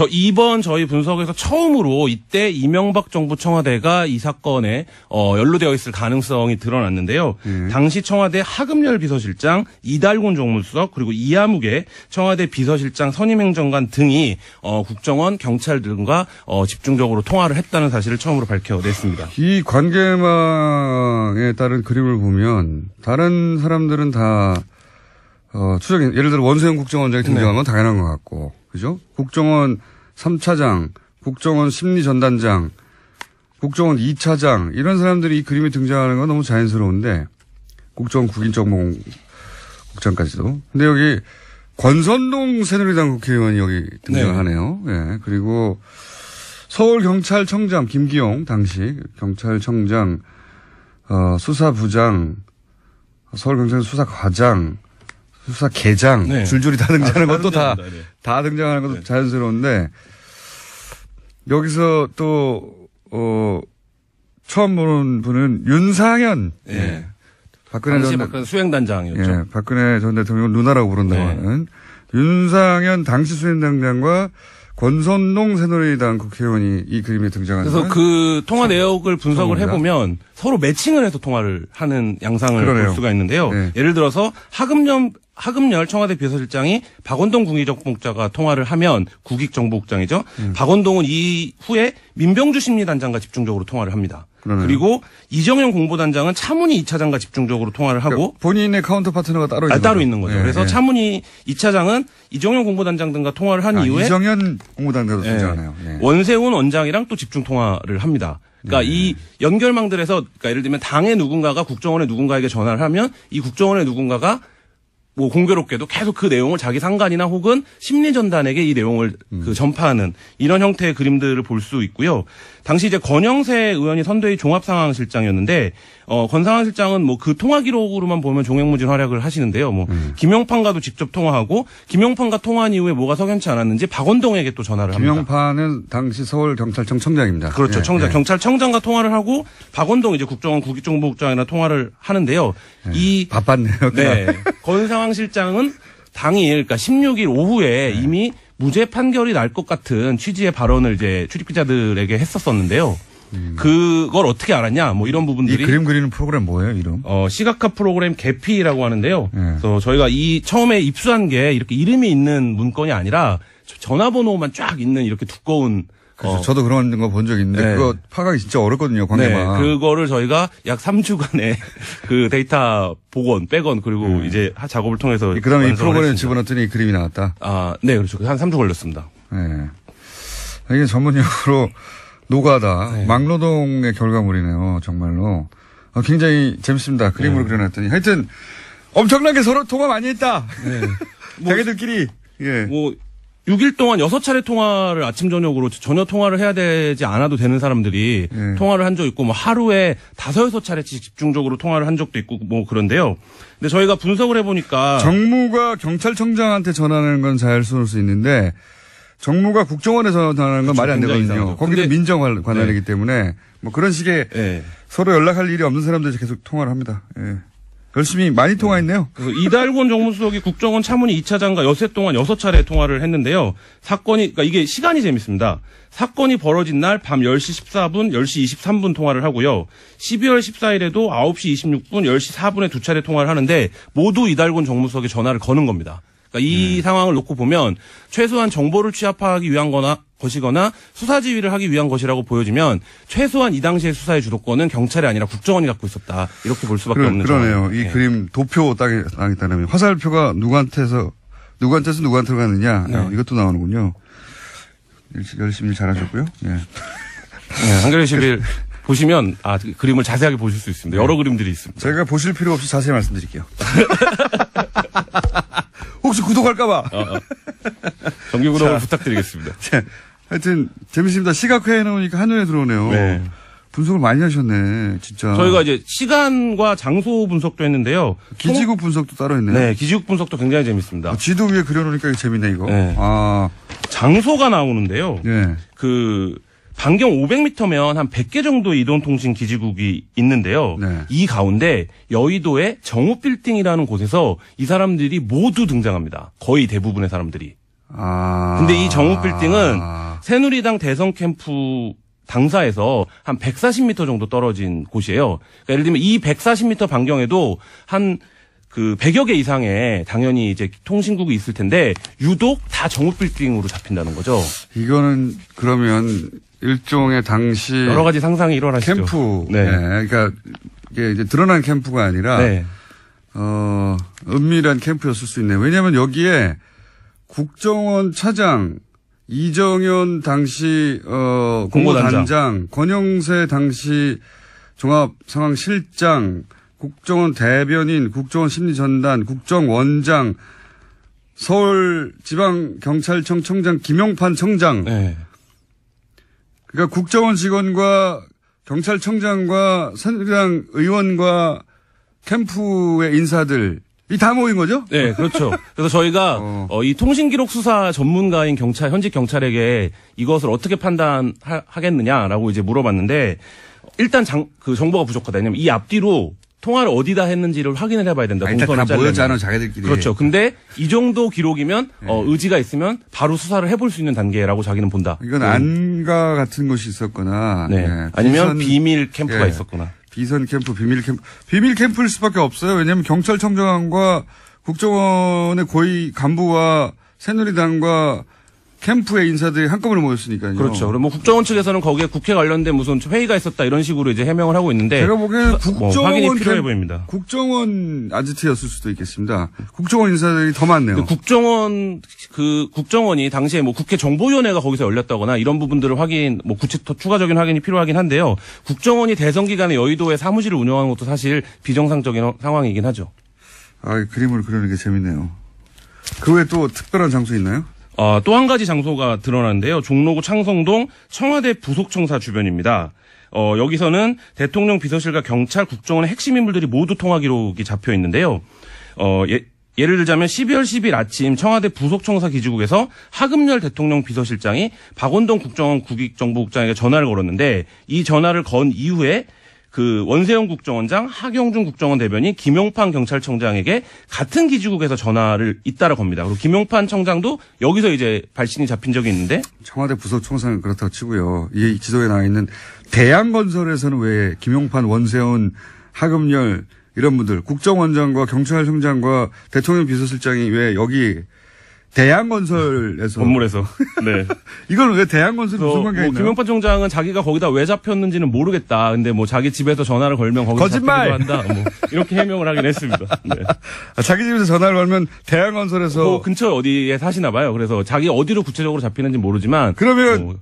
Speaker 3: 이번 저희 분석에서 처음으로 이때 이명박 정부 청와대가 이 사건에 연루되어 있을 가능성이 드러났는데요. 당시 청와대 하금열 비서실장, 이달곤 정무수석 그리고 이하묵의 청와대 비서실장 선임행정관 등이 국정원, 경찰 등과 집중적으로 통화를 했다는 사실을 처음으로 밝혀냈습니다.
Speaker 1: 이 관계망에 따른 그림을 보면 다른 사람들은 다 추적인 예를 들어 원세훈 국정원장이 등장한 건 당연한 것 같고, 그죠? 국정원 3차장, 국정원 심리전단장, 국정원 2차장 이런 사람들이 이 그림에 등장하는 건 너무 자연스러운데 국정원 국인정보국장까지도. 근데 여기 권선동 새누리당 국회의원이 여기 등장하네요. 예. 그리고 서울경찰청장 김기용 당시 경찰청장, 수사부장, 서울경찰 수사과장, 수사계장
Speaker 3: 네.
Speaker 1: 줄줄이 다 등장하는 것도 다
Speaker 3: 등장합니다.
Speaker 1: 등장하는 것도 자연스러운데 여기서 또 처음 보는 분은 윤상현.
Speaker 3: 네.
Speaker 1: 박근혜
Speaker 3: 박근혜 수행단장이었죠.
Speaker 1: 예, 박근혜 전 대통령 누나라고 부른다고 하는 윤상현 당시 수행단장과 권선동 새누리당 국회의원이 이 그림에 등장하는.
Speaker 3: 그래서 그 통화 내역을 분석을 해보면 서로 매칭을 해서 통화를 하는 양상을
Speaker 1: 그러네요.
Speaker 3: 볼 수가 있는데요. 네. 예를 들어서 하금열 청와대 비서실장이 박원동 국익정보국장과 통화를 하면 국익정보국장이죠. 박원동은 이후에 민병주 심리단장과 집중적으로 통화를 합니다.
Speaker 1: 그러네요.
Speaker 3: 그리고 이정현 공보단장은 차문희 2차장과 집중적으로 통화를 하고
Speaker 1: 그러니까 본인의 카운터 파트너가 따로
Speaker 3: 있는 거죠.
Speaker 1: 예,
Speaker 3: 그래서 차문희 2차장은 이정현 공보단장 등과 통화를 한 이후에
Speaker 1: 이정현 공보단장도 등장하네요. 예.
Speaker 3: 원세훈 원장이랑 또 집중 통화를 합니다. 그러니까 이 연결망들에서 그러니까 예를 들면 당의 누군가가 국정원의 누군가에게 전화를 하면 이 국정원의 누군가가 뭐 공교롭게도 계속 그 내용을 자기 상관이나 혹은 심리전단에게 이 내용을 그 전파하는 이런 형태의 그림들을 볼 수 있고요. 당시 이제 권영세 의원이 선대위 종합상황실장이었는데 권상황실장은 뭐 그 통화 기록으로만 보면 종횡무진 활약을 하시는데요. 뭐 김용판과도 직접 통화하고 김용판과 통화한 이후에 뭐가 석연치 않았는지 박원동에게 또 전화를 합니다.
Speaker 1: 김용판은 당시 서울경찰청 청장입니다.
Speaker 3: 그렇죠.
Speaker 1: 예,
Speaker 3: 청장,
Speaker 1: 예.
Speaker 3: 경찰청장과 통화를 하고 박원동 이제 국정원 국익정보국장이랑 통화를 하는데요.
Speaker 1: 예. 바빴네요.
Speaker 3: 네. 권상황실장은 당일, 그러니까 16일 오후에 이미 무죄 판결이 날 것 같은 취지의 발언을 이제 출입기자들에게 했었었는데요. 그걸 어떻게 알았냐, 뭐 이런 부분들이.
Speaker 1: 이 그림 그리는 프로그램 뭐예요, 이름?
Speaker 3: 시각화 프로그램 개피라고 하는데요.
Speaker 1: 네.
Speaker 3: 그래서 저희가 처음에 입수한 게 이렇게 이름이 있는 문건이 아니라 전화번호만 쫙 있는 이렇게 두꺼운
Speaker 1: 그렇죠. 저도 그런 거 본 적 있는데
Speaker 3: 네.
Speaker 1: 그거 파악이 진짜 어렵거든요. 관계만.
Speaker 3: 네, 그거를 저희가 약 3주간의 그 데이터 복원, 백원 그리고 이제 작업을 통해서
Speaker 1: 그다음에 이
Speaker 3: 완성을
Speaker 1: 프로그램에
Speaker 3: 했습니다.
Speaker 1: 집어넣었더니 그림이 나왔다.
Speaker 3: 아, 네, 그렇죠. 한 3주 걸렸습니다.
Speaker 1: 네. 이게 전문용어로 노가다, 막노동의 결과물이네요. 정말로. 굉장히 재밌습니다. 그림으로 그려놨더니. 하여튼 엄청나게 서로 통화 많이 했다. 자기들끼리. 예.
Speaker 3: 뭐 6일 동안 6차례 통화를 아침 저녁으로 전혀 통화를 해야 되지 않아도 되는 사람들이 통화를 한 적 있고 뭐 하루에 5-6차례씩 집중적으로 통화를 한 적도 있고 뭐 그런데요. 근데 저희가 분석을 해보니까
Speaker 1: 정무가 경찰청장한테 전화하는 건 잘 쏠 수 있는데 정무가 국정원에서 전화하는 건 말이 안
Speaker 3: 굉장히
Speaker 1: 되거든요.
Speaker 3: 이상하죠.
Speaker 1: 거기는
Speaker 3: 근데-
Speaker 1: 민정 관할이기 때문에 뭐 그런 식의
Speaker 3: 네.
Speaker 1: 서로 연락할 일이 없는 사람들이 계속 통화를 합니다. 예. 열심히 많이 통화했네요.
Speaker 3: 그래서 이달곤 정무수석이 국정원 차문위 2차장과 여세 동안 6차례 통화를 했는데요. 사건이, 그러니까 이게 시간이 재밌습니다. 사건이 벌어진 날 밤 10시 14분, 10시 23분 통화를 하고요. 12월 14일에도 9시 26분, 10시 4분에 2차례 통화를 하는데 모두 이달곤 정무수석이 전화를 거는 겁니다. 그러니까 이 상황을 놓고 보면 최소한 정보를 취합하기 위한 것이거나 수사 지휘를 하기 위한 것이라고 보여지면 최소한 이 당시의 수사의 주도권은 경찰이 아니라 국정원이 갖고 있었다. 이렇게 볼 수밖에 없는
Speaker 1: 그러네요.
Speaker 3: 상황입니다.
Speaker 1: 이 그림 도표 따겠다면 화살표가 누구한테서 누구한테로 가느냐 이것도 나오는군요. 열심히 잘하셨고요. 예.
Speaker 3: 네, 한겨레 21 보시면 그 그림을 자세하게 보실 수 있습니다. 여러 그림들이 있습니다.
Speaker 1: 제가 보실 필요 없이 자세히 말씀드릴게요. 혹시 구독할까봐.
Speaker 3: 정기 구독을 부탁드리겠습니다.
Speaker 1: 하여튼 재밌습니다. 시각화해 놓으니까 한눈에 들어오네요.
Speaker 3: 네.
Speaker 1: 분석을 많이 하셨네, 진짜.
Speaker 3: 저희가 이제 시간과 장소 분석도 했는데요.
Speaker 1: 기지국 분석도 따로 있네요.
Speaker 3: 네, 기지국 분석도 굉장히 재밌습니다.
Speaker 1: 지도 위에 그려놓으니까 이거 재밌네, 이거.
Speaker 3: 네.
Speaker 1: 아,
Speaker 3: 장소가 나오는데요.
Speaker 1: 예.
Speaker 3: 그 반경 500m면 한 100개 정도 이동통신 기지국이 있는데요.
Speaker 1: 네.
Speaker 3: 이 가운데 여의도의 정우빌딩이라는 곳에서 이 사람들이 모두 등장합니다. 거의 대부분의 사람들이.
Speaker 1: 아.
Speaker 3: 근데 이 정우빌딩은 새누리당 대선 캠프 당사에서 한 140m 정도 떨어진 곳이에요. 그러니까 예를 들면 이 140m 반경에도 한 그 100여 개 이상의 당연히 이제 통신국이 있을 텐데 유독 다 정우빌딩으로 잡힌다는 거죠.
Speaker 1: 이거는 그러면 일종의 당시.
Speaker 3: 여러 가지 상상이 일어나시죠.
Speaker 1: 캠프.
Speaker 3: 네.
Speaker 1: 그러니까 이게 이제 드러난 캠프가 아니라.
Speaker 3: 네.
Speaker 1: 은밀한 캠프였을 수 있네요. 왜냐하면 여기에 국정원 차장, 이정현 당시 공보단장, 권영세 당시 종합상황실장, 국정원 대변인, 국정원 심리전단, 국정원장, 서울지방경찰청 청장 김용판 청장.
Speaker 3: 네.
Speaker 1: 그러니까 국정원 직원과 경찰청장과 새누리당 의원과 캠프의 인사들 이 다 모인 거죠?
Speaker 3: 네, 그렇죠. 그래서 저희가 이 통신기록 수사 전문가인 현직 경찰에게 이것을 어떻게 판단하겠느냐라고 이제 물어봤는데 일단 그 정보가 부족하다. 왜냐면 이 앞뒤로 통화를 어디다 했는지를 확인을 해봐야 된다.
Speaker 1: 일단 다
Speaker 3: 동선을
Speaker 1: 모였잖아, 자기들끼리.
Speaker 3: 그렇죠. 근데 이 정도 기록이면 의지가 있으면 바로 수사를 해볼 수 있는 단계라고 자기는 본다.
Speaker 1: 이건 안가 같은 곳이 있었거나.
Speaker 3: 네.
Speaker 1: 예,
Speaker 3: 아니면 비밀 캠프가
Speaker 1: 예,
Speaker 3: 있었구나.
Speaker 1: 비선 캠프, 비밀 캠프일 수밖에 없어요. 왜냐하면 경찰청장과 국정원의 고위 간부와 새누리당과 캠프의 인사들이 한꺼번에 모였으니까요.
Speaker 3: 그렇죠. 그럼 뭐 국정원 측에서는 거기에 국회 관련된 무슨 회의가 있었다 이런 식으로 이제 해명을 하고 있는데
Speaker 1: 제가 보기에는
Speaker 3: 확인이 필요해 보입니다.
Speaker 1: 국정원 아지트였을 수도 있겠습니다. 국정원 인사들이 더 많네요.
Speaker 3: 국정원이 당시에 뭐 국회 정보위원회가 거기서 열렸다거나 이런 부분들을 뭐 추가적인 확인이 필요하긴 한데요. 국정원이 대선 기간에 여의도에 사무실을 운영하는 것도 사실 비정상적인 상황이긴 하죠.
Speaker 1: 그림을 그리는 게 재밌네요. 그 외에 또 특별한 장소 있나요?
Speaker 3: 또 한 가지 장소가 드러나는데요. 종로구 창성동 청와대 부속청사 주변입니다. 여기서는 대통령 비서실과 경찰, 국정원의 핵심 인물들이 모두 통화 기록이 잡혀 있는데요. 예를 들자면 12월 10일 아침 청와대 부속청사 기지국에서 하금열 대통령 비서실장이 박원동 국정원 국익정보국장에게 전화를 걸었는데 이 전화를 건 이후에 그 원세훈 국정원장, 하경준 국정원 대변인, 김용판 경찰청장에게 같은 기지국에서 전화를 잇따라 겁니다. 그리고 김용판 청장도 여기서 이제 발신이 잡힌 적이 있는데
Speaker 1: 청와대 부속청사는 그렇다고 치고요. 이 지도에 나와 있는 대한건설에서는 왜 김용판, 원세훈, 하금열 이런 분들 국정원장과 경찰청장과 대통령 비서실장이 왜 여기 대양건설에서.
Speaker 3: 건물에서. 네.
Speaker 1: 이걸 왜 대양건설이 무슨 관계가 있나요?
Speaker 3: 김용판 총장은 자기가 거기다 왜 잡혔는지는 모르겠다. 근데 뭐 자기 집에서 전화를 걸면 거기서
Speaker 1: 거짓말!
Speaker 3: 잡히기도 한다. 뭐 이렇게 해명을 하긴 했습니다. 네.
Speaker 1: 자기 집에서 전화를 걸면 대양건설에서.
Speaker 3: 근처에 어디에 사시나 봐요. 그래서 자기 어디로 구체적으로 잡히는지 모르지만.
Speaker 1: 그러면.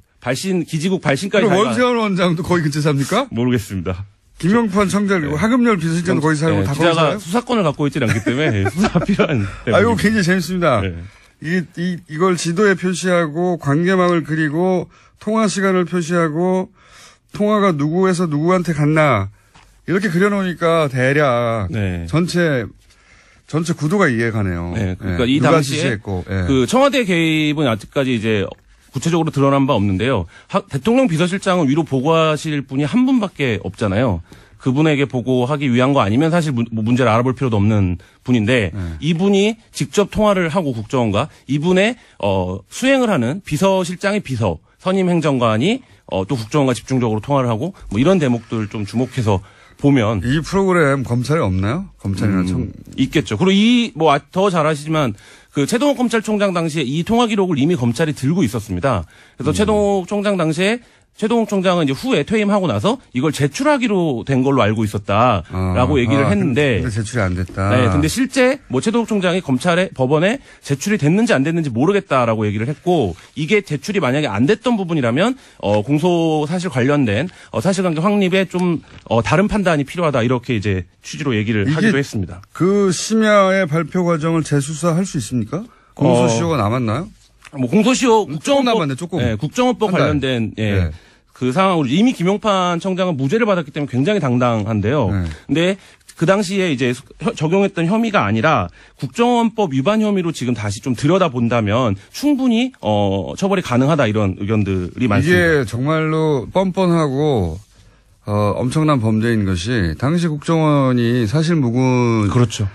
Speaker 3: 기지국 발신까지.
Speaker 1: 그럼 원세훈 원장도 거기 근처에 삽니까?
Speaker 3: 모르겠습니다.
Speaker 1: 김용판 청장, 그리고 하금열 비서실장도 거기 살고 다 거기 살아요?
Speaker 3: 기자가 수사권을 갖고 있지 않기 때문에 수사 필요한.
Speaker 1: 이거 굉장히 재밌습니다.
Speaker 3: 네.
Speaker 1: 이걸 지도에 표시하고 관계망을 그리고 통화 시간을 표시하고 통화가 누구에서 누구한테 갔나 이렇게 그려놓으니까 대략
Speaker 3: 네.
Speaker 1: 전체 구도가 이해가네요.
Speaker 3: 네. 그러니까
Speaker 1: 네.
Speaker 3: 이
Speaker 1: 누가
Speaker 3: 당시에
Speaker 1: 지시했고. 네.
Speaker 3: 그 청와대 개입은 아직까지 이제 구체적으로 드러난 바 없는데요. 대통령 비서실장은 위로 보고하실 분이 한 분밖에 없잖아요. 그분에게 보고하기 위한 거 아니면 사실 문제를 알아볼 필요도 없는 분인데 이분이 직접 통화를 하고 국정원과 이분의 수행을 하는 비서실장의 비서 선임 행정관이 또 국정원과 집중적으로 통화를 하고 뭐 이런 대목들 좀 주목해서 보면
Speaker 1: 이 프로그램 검찰에 없나요? 검찰이나
Speaker 3: 있겠죠. 그리고 더 잘 아시지만 그 최동욱 검찰총장 당시에 이 통화 기록을 이미 검찰이 들고 있었습니다. 그래서 최동욱 총장 당시에 최동욱 총장은 이제 후에 퇴임하고 나서 이걸 제출하기로 된 걸로 알고 있었다라고 얘기를 했는데.
Speaker 1: 근데 제출이 안 됐다.
Speaker 3: 네. 근데 실제 최동욱 총장이 법원에 제출이 됐는지 안 됐는지 모르겠다라고 얘기를 했고 이게 제출이 만약에 안 됐던 부분이라면 공소 사실 관련된 사실관계 확립에 좀 다른 판단이 필요하다 이렇게 이제 취지로 얘기를 하기도 했습니다.
Speaker 1: 그 심야의 발표 과정을 재수사할 수 있습니까? 공소시효가 남았나요?
Speaker 3: 뭐 공소시효 국정원법
Speaker 1: 남았네, 조금.
Speaker 3: 네, 국정원법 관련된 네. 그 상황으로 이미 김용판 청장은 무죄를 받았기 때문에 굉장히 당당한데요. 네. 근데 그 당시에 이제 적용했던 혐의가 아니라 국정원법 위반 혐의로 지금 다시 좀 들여다본다면 충분히 처벌이 가능하다 이런 의견들이 많습니다.
Speaker 1: 이게 정말로 뻔뻔하고 엄청난 범죄인 것이 당시 국정원이 사실 무근
Speaker 3: 그렇죠.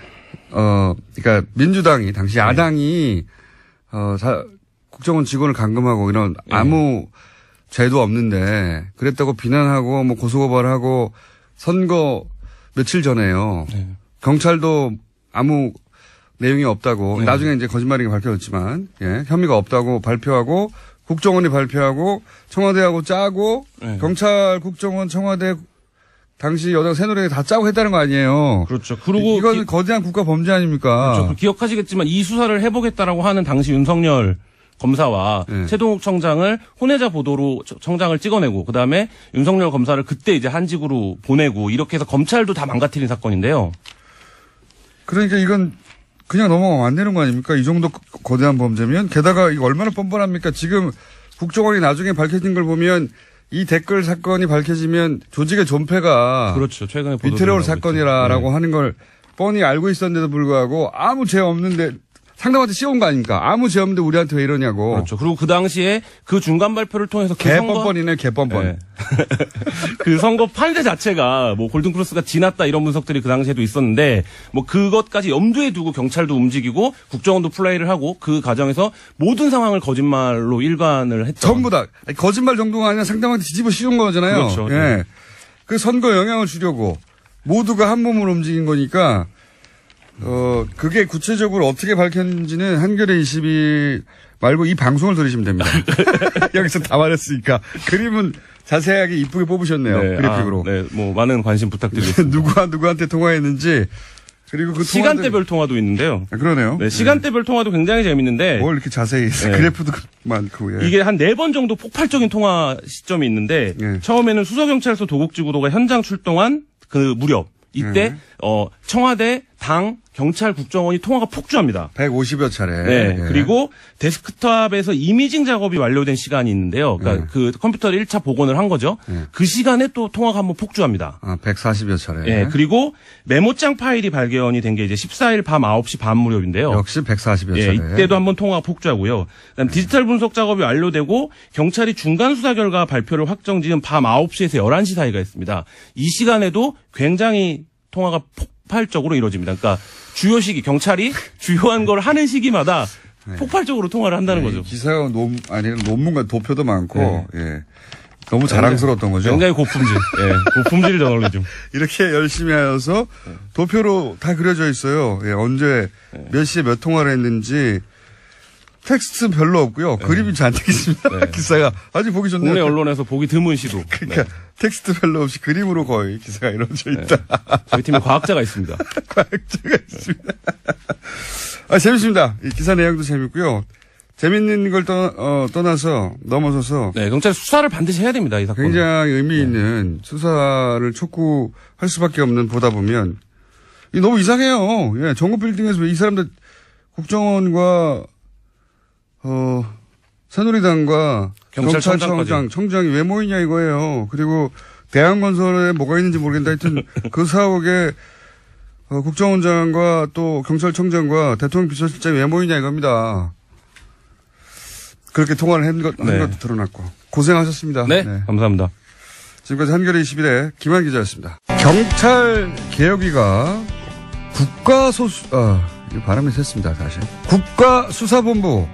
Speaker 1: 그러니까 민주당이 당시 야당이 국정원 직원을 감금하고 이런 아무 죄도 없는데 그랬다고 비난하고 뭐 고소고발하고 선거 며칠 전에요. 네. 경찰도 아무 내용이 없다고 나중에 이제 거짓말이 밝혀졌지만 혐의가 없다고 발표하고 국정원이 발표하고 청와대하고 짜고 경찰 국정원 청와대 당시 여당 새누리당이 다 짜고 했다는 거 아니에요.
Speaker 3: 그렇죠. 그리고
Speaker 1: 이건 거대한 국가 범죄 아닙니까?
Speaker 3: 그렇죠. 기억하시겠지만 이 수사를 해보겠다라고 하는 당시 윤석열 검사와 최동욱 청장을 혼외자 보도로 청장을 찍어내고 그다음에 윤석열 검사를 그때 이제 한직으로 보내고 이렇게 해서 검찰도 다 망가뜨린 사건인데요.
Speaker 1: 그러니까 이건 그냥 넘어가면 안 되는 거 아닙니까? 이 정도 거대한 범죄면 게다가 이거 얼마나 뻔뻔합니까? 지금 국정원이 나중에 밝혀진 걸 보면 이 댓글 사건이 밝혀지면 조직의 존폐가
Speaker 3: 그렇죠. 최근에
Speaker 1: 위태로울 사건이라고 하는 걸 뻔히 알고 있었는데도 불구하고 아무 죄 없는데 상담한테 씌운 거 아닙니까? 아무 죄 없는데 우리한테 왜 이러냐고.
Speaker 3: 그렇죠. 그리고 그 당시에 그 중간 발표를 통해서
Speaker 1: 개뻔뻔이네, 개뻔뻔. 네.
Speaker 3: 그 선거 판세 자체가 뭐 골든크로스가 지났다 이런 분석들이 그 당시에도 있었는데 뭐 그것까지 염두에 두고 경찰도 움직이고 국정원도 플레이를 하고 그 과정에서 모든 상황을 거짓말로 일관을 했죠.
Speaker 1: 전부 다. 거짓말 정도가 아니라 상담한테 뒤집어 씌운 거잖아요.
Speaker 3: 그렇죠.
Speaker 1: 예. 그 선거 영향을 주려고 모두가 한 몸으로 움직인 거니까 그게 구체적으로 어떻게 밝혔는지는 한겨레 22 말고 이 방송을 들으시면 됩니다. 여기서 다 말했으니까. 그림은 자세하게 이쁘게 뽑으셨네요.
Speaker 3: 네,
Speaker 1: 그래픽으로.
Speaker 3: 네, 뭐 많은 관심 부탁드리겠습니다.
Speaker 1: 누구한테 통화했는지 그리고 그
Speaker 3: 시간대별 통화도 있는데요.
Speaker 1: 그러네요.
Speaker 3: 네, 시간대별 통화도 굉장히 재밌는데
Speaker 1: 뭘 이렇게 자세히 그래프도 많고
Speaker 3: 이게 한 4번 정도 폭발적인 통화 시점이 있는데 처음에는 수서경찰서 도곡지구도가 현장 출동한 그 무렵 이때 청와대, 당, 경찰, 국정원이 통화가 폭주합니다.
Speaker 1: 150여 차례.
Speaker 3: 네. 그리고 데스크탑에서 이미징 작업이 완료된 시간이 있는데요. 그러니까 그 컴퓨터를 1차 복원을 한 거죠. 그 시간에 또 통화가 한번 폭주합니다.
Speaker 1: 140여 차례.
Speaker 3: 네. 그리고 메모장 파일이 발견이 된 게 이제 14일 밤 9시 반 무렵인데요.
Speaker 1: 역시 140여 차례.
Speaker 3: 이때도 한번 통화가 폭주하고요. 그다음 디지털 분석 작업이 완료되고 경찰이 중간 수사 결과 발표를 확정 지은 밤 9시에서 11시 사이가 있습니다. 이 시간에도 굉장히 통화가 폭발적으로 이루어집니다. 그러니까 주요 시기 경찰이 주요한 걸 하는 시기마다 폭발적으로 통화를 한다는 거죠.
Speaker 1: 기사가 논문과 도표도 많고 너무 자랑스러웠던 거죠.
Speaker 3: 굉장히 고품질. 고품질 저널리즘.
Speaker 1: 이렇게 열심히 하여서 도표로 다 그려져 있어요. 언제 몇 시에 몇 통화를 했는지 텍스트 별로 없고요. 그림이 잔뜩 있습니다.
Speaker 3: 네.
Speaker 1: 기사가 아주 보기 좋네요.
Speaker 3: 국내 언론에서 보기 드문 시도.
Speaker 1: 그러니까 텍스트 별로 없이 그림으로 거의 기사가 이루어져 있다.
Speaker 3: 저희 팀에 과학자가 있습니다.
Speaker 1: 과학자가 있습니다. 재밌습니다. 이 기사 내용도 재밌고요. 재밌는 걸 넘어서서.
Speaker 3: 네, 경찰 수사를 반드시 해야 됩니다, 이 사건.
Speaker 1: 굉장히 의미 있는 수사를 촉구할 수밖에 없는 보다 보면, 이 너무 이상해요. 예, 정부 빌딩에서 이 사람들 국정원과, 새누리당과 경찰청장이 왜 모이냐 이거예요. 그리고 대한건설에 뭐가 있는지 모르겠는데 하여튼 그 사옥에 국정원장과 또 경찰청장과 대통령 비서실장이 왜 모이냐 이겁니다. 그렇게 통화를 한 것도 드러났고. 고생하셨습니다.
Speaker 3: 네, 감사합니다.
Speaker 1: 지금까지 한겨레 21의 김한 기자였습니다. 경찰 개혁위가 이거 발음이 샜습니다, 다시. 국가수사본부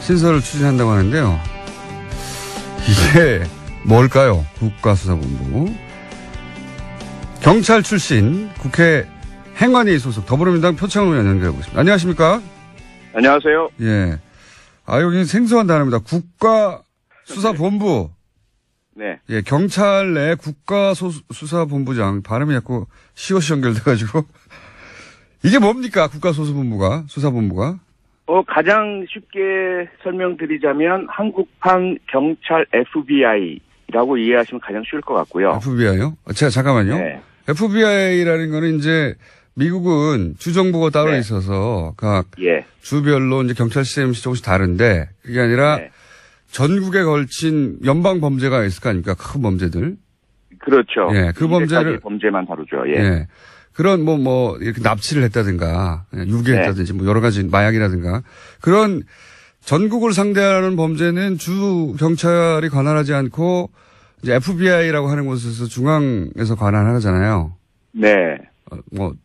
Speaker 1: 신설을 추진한다고 하는데요. 이게 뭘까요? 국가수사본부. 경찰 출신 국회 행안위 소속 더불어민주당 표창원 의원 연결해보겠습니다. 안녕하십니까?
Speaker 4: 안녕하세요.
Speaker 1: 예. 여기 생소한 단어입니다. 국가수사본부.
Speaker 4: 네.
Speaker 1: 예, 경찰 내 국가수사본부장. 발음이 자꾸 시옷이 연결돼가지고. 이게 뭡니까? 수사본부가?
Speaker 4: 가장 쉽게 설명드리자면 한국판 경찰 FBI라고 이해하시면 가장 쉬울 것 같고요.
Speaker 1: FBI요? 잠깐만요.
Speaker 4: 네.
Speaker 1: FBI라는 거는 이제 미국은 주정부가 따로 있어서 각 주별로 이제 경찰 시스템이 조금씩 다른데 그게 아니라 전국에 걸친 연방 범죄가 있을 거 아닙니까? 큰 범죄들.
Speaker 4: 그렇죠.
Speaker 1: 예, 그
Speaker 4: 범죄만 다루죠. 예.
Speaker 1: 예. 그런 이렇게 납치를 했다든가 유기했다든지 여러 가지 마약이라든가 그런 전국을 상대하는 범죄는 주 경찰이 관할하지 않고 이제 FBI라고 하는 곳에서 중앙에서 관할하잖아요.
Speaker 4: 네.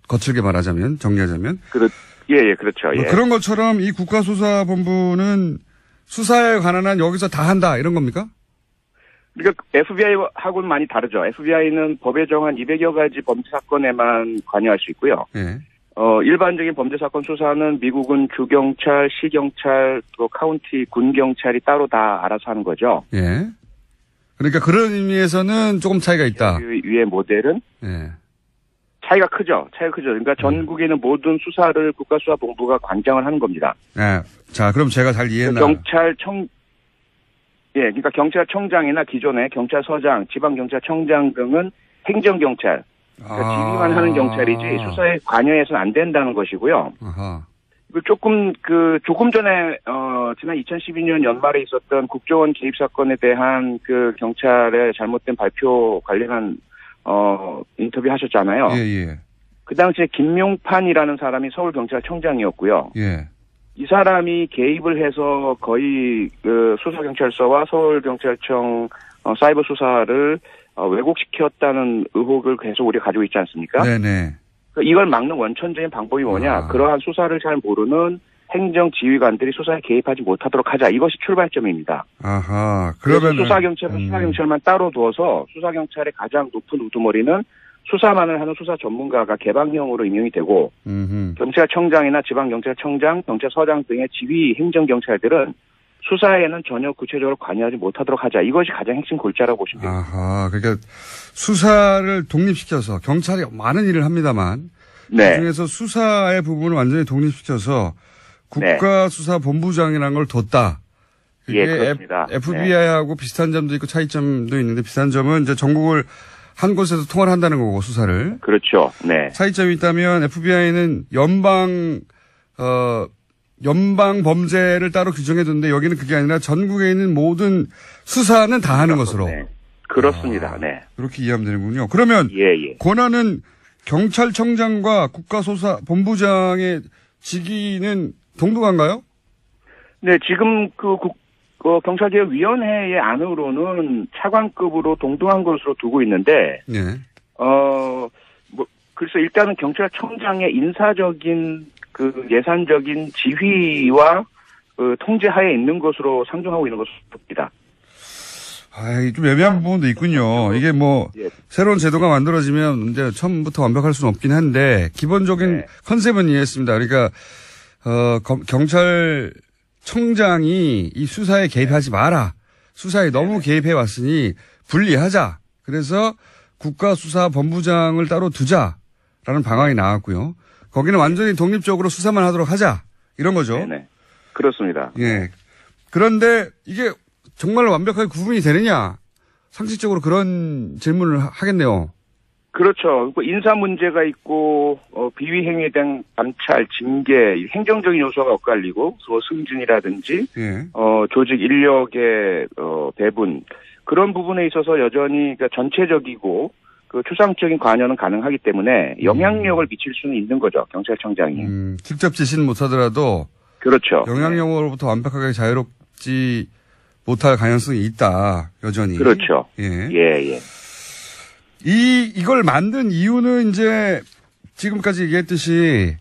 Speaker 1: 거칠게 말하자면 정리하자면.
Speaker 4: 그렇죠. 예.
Speaker 1: 그런 것처럼 이 국가수사본부는 수사에 관한 한 여기서 다 한다 이런 겁니까?
Speaker 4: 그러니까 FBI하고는 많이 다르죠. FBI는 법에 정한 200여 가지 범죄 사건에만 관여할 수 있고요.
Speaker 1: 예.
Speaker 4: 일반적인 범죄 사건 수사는 미국은 주경찰, 시경찰, 또 카운티, 군경찰이 따로 다 알아서 하는 거죠.
Speaker 1: 예. 그러니까 그런 의미에서는 조금 차이가 있다.
Speaker 4: 그 위의 모델은 차이가 크죠. 그러니까 전국에 있는 모든 수사를 국가수사본부가 관장을 하는 겁니다.
Speaker 1: 네. 자, 그럼 제가 잘 이해했나요?
Speaker 4: 그러니까 경찰청장이나 기존의 경찰서장, 지방경찰청장 등은 행정경찰, 그러니까 지휘만 하는 경찰이지 수사에 관여해서는 안 된다는 것이고요. 조금 전에 지난 2012년 연말에 있었던 국정원 개입 사건에 대한 그 경찰의 잘못된 발표 관련한 인터뷰 하셨잖아요.
Speaker 1: 예.
Speaker 4: 그 당시에 김용판이라는 사람이 서울경찰청장이었고요.
Speaker 1: 예.
Speaker 4: 이 사람이 개입을 해서 거의 수사경찰서와 서울경찰청 사이버 수사를 왜곡시켰다는 의혹을 계속 우리가 가지고 있지 않습니까?
Speaker 1: 네네.
Speaker 4: 이걸 막는 원천적인 방법이 뭐냐? 그러한 수사를 잘 모르는 행정지휘관들이 수사에 개입하지 못하도록 하자. 이것이 출발점입니다.
Speaker 1: 그러면
Speaker 4: 수사경찰만 따로 두어서 수사경찰의 가장 높은 우두머리는 수사만을 하는 수사 전문가가 개방형으로 임용이 되고 경찰청장이나 지방경찰청장, 경찰서장 등의 지휘 행정경찰들은 수사에는 전혀 구체적으로 관여하지 못하도록 하자. 이것이 가장 핵심 골자라고 보시면 됩니다.
Speaker 1: 그러니까 수사를 독립시켜서 경찰이 많은 일을 합니다만 그중에서 수사의 부분을 완전히 독립시켜서 국가수사본부장이라는 걸 뒀다.
Speaker 4: 예, 그렇습니다.
Speaker 1: FBI하고 비슷한 점도 있고 차이점도 있는데 비슷한 점은 이제 전국을 한 곳에서 통화를 한다는 거고 수사를.
Speaker 4: 그렇죠. 네.
Speaker 1: 차이점이 있다면 FBI는 연방 범죄를 따로 규정해 뒀는데 여기는 그게 아니라 전국에 있는 모든 수사는 다 하는 것으로.
Speaker 4: 네. 그렇습니다. 네.
Speaker 1: 그렇게 이해하면 되는군요. 그러면 권한은 경찰청장과 국가수사본부장의 직위는 동등한가요? 네,
Speaker 4: 지금 경찰개혁위원회의 안으로는 차관급으로 동등한 것으로 두고 있는데, 그래서 일단은 경찰청장의 인사적인 예산적인 지휘와 통제하에 있는 것으로 상정하고 있는 것입니다.
Speaker 1: 좀 애매한 부분도 있군요. 이게 새로운 제도가 만들어지면 이제 처음부터 완벽할 수는 없긴 한데, 기본적인 컨셉은 이해했습니다. 그러니까, 청장이 이 수사에 개입하지 마라. 수사에 너무 개입해 왔으니 분리하자. 그래서 국가수사본부장을 따로 두자라는 방안이 나왔고요. 거기는 완전히 독립적으로 수사만 하도록 하자. 이런 거죠.
Speaker 4: 네네. 그렇습니다.
Speaker 1: 예. 그런데 이게 정말 완벽하게 구분이 되느냐? 상식적으로 그런 질문을 하겠네요.
Speaker 4: 그렇죠. 인사 문제가 있고 비위 행위에 대한 감찰, 징계, 행정적인 요소가 엇갈리고 승진이라든지
Speaker 1: 예.
Speaker 4: 조직 인력의 배분 그런 부분에 있어서 여전히 그러니까 전체적이고 그 추상적인 관여는 가능하기 때문에 영향력을 미칠 수는 있는 거죠. 경찰청장이.
Speaker 1: 직접 지시는 못하더라도
Speaker 4: 그렇죠.
Speaker 1: 영향력으로부터 완벽하게 자유롭지 못할 가능성이 있다. 여전히.
Speaker 4: 그렇죠.
Speaker 1: 예.
Speaker 4: 예.
Speaker 1: 이걸 만든 이유는 이제 지금까지 얘기했듯이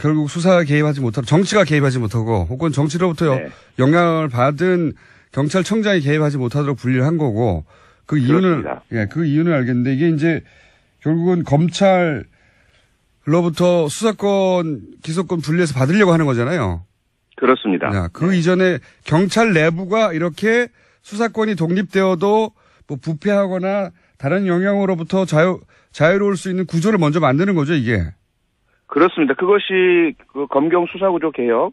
Speaker 1: 결국 수사에 개입하지 못하고 정치가 개입하지 못하고 혹은 정치로부터
Speaker 4: 네.
Speaker 1: 영향을 받은 경찰청장이 개입하지 못하도록 분리를 한 거고 그 이유는 그 이유는 알겠는데 이게 이제 결국은 검찰로부터 수사권 기소권 분리해서 받으려고 하는 거잖아요.
Speaker 4: 그렇습니다.
Speaker 1: 그 이전에 경찰 내부가 이렇게 수사권이 독립되어도 뭐 부패하거나 다른 영향으로부터 자유로울 수 있는 구조를 먼저 만드는 거죠, 이게.
Speaker 4: 그렇습니다. 그것이 그 검경 수사구조 개혁,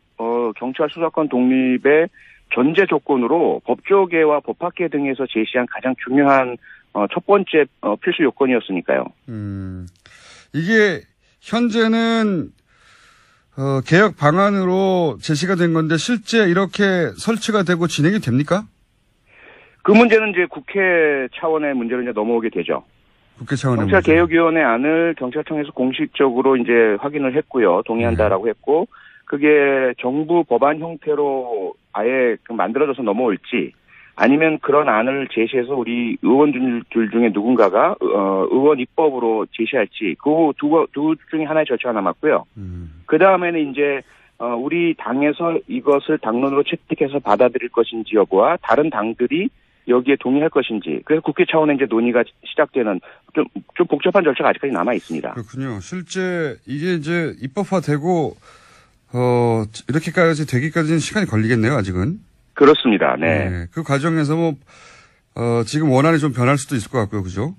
Speaker 4: 경찰 수사권 독립의 전제 조건으로 법조계와 법학계 등에서 제시한 가장 중요한 첫 번째 필수 요건이었으니까요.
Speaker 1: 이게 현재는 개혁 방안으로 제시가 된 건데 실제 이렇게 설치가 되고 진행이 됩니까?
Speaker 4: 그 문제는 이제 국회 차원의 문제로 이제 넘어오게 되죠.
Speaker 1: 국회 차원의
Speaker 4: 경찰개혁위원회 안을 경찰청에서 공식적으로 이제 확인을 했고요. 동의한다라고 했고, 그게 정부 법안 형태로 아예 만들어져서 넘어올지, 아니면 그런 안을 제시해서 우리 의원들 중에 누군가가 의원 입법으로 제시할지, 그 두 중에 하나의 절차가 남았고요. 그 다음에는 이제 우리 당에서 이것을 당론으로 채택해서 받아들일 것인지 여부와 다른 당들이 여기에 동의할 것인지, 그래서 국회 차원의 이제 논의가 시작되는 좀 복잡한 절차가 아직까지 남아 있습니다.
Speaker 1: 그렇군요. 실제 이게 이제 입법화되고 이렇게까지 되기까지는 시간이 걸리겠네요, 아직은.
Speaker 4: 그렇습니다. 네.
Speaker 1: 그 과정에서 뭐 지금 원안이 좀 변할 수도 있을 것 같고요, 그죠?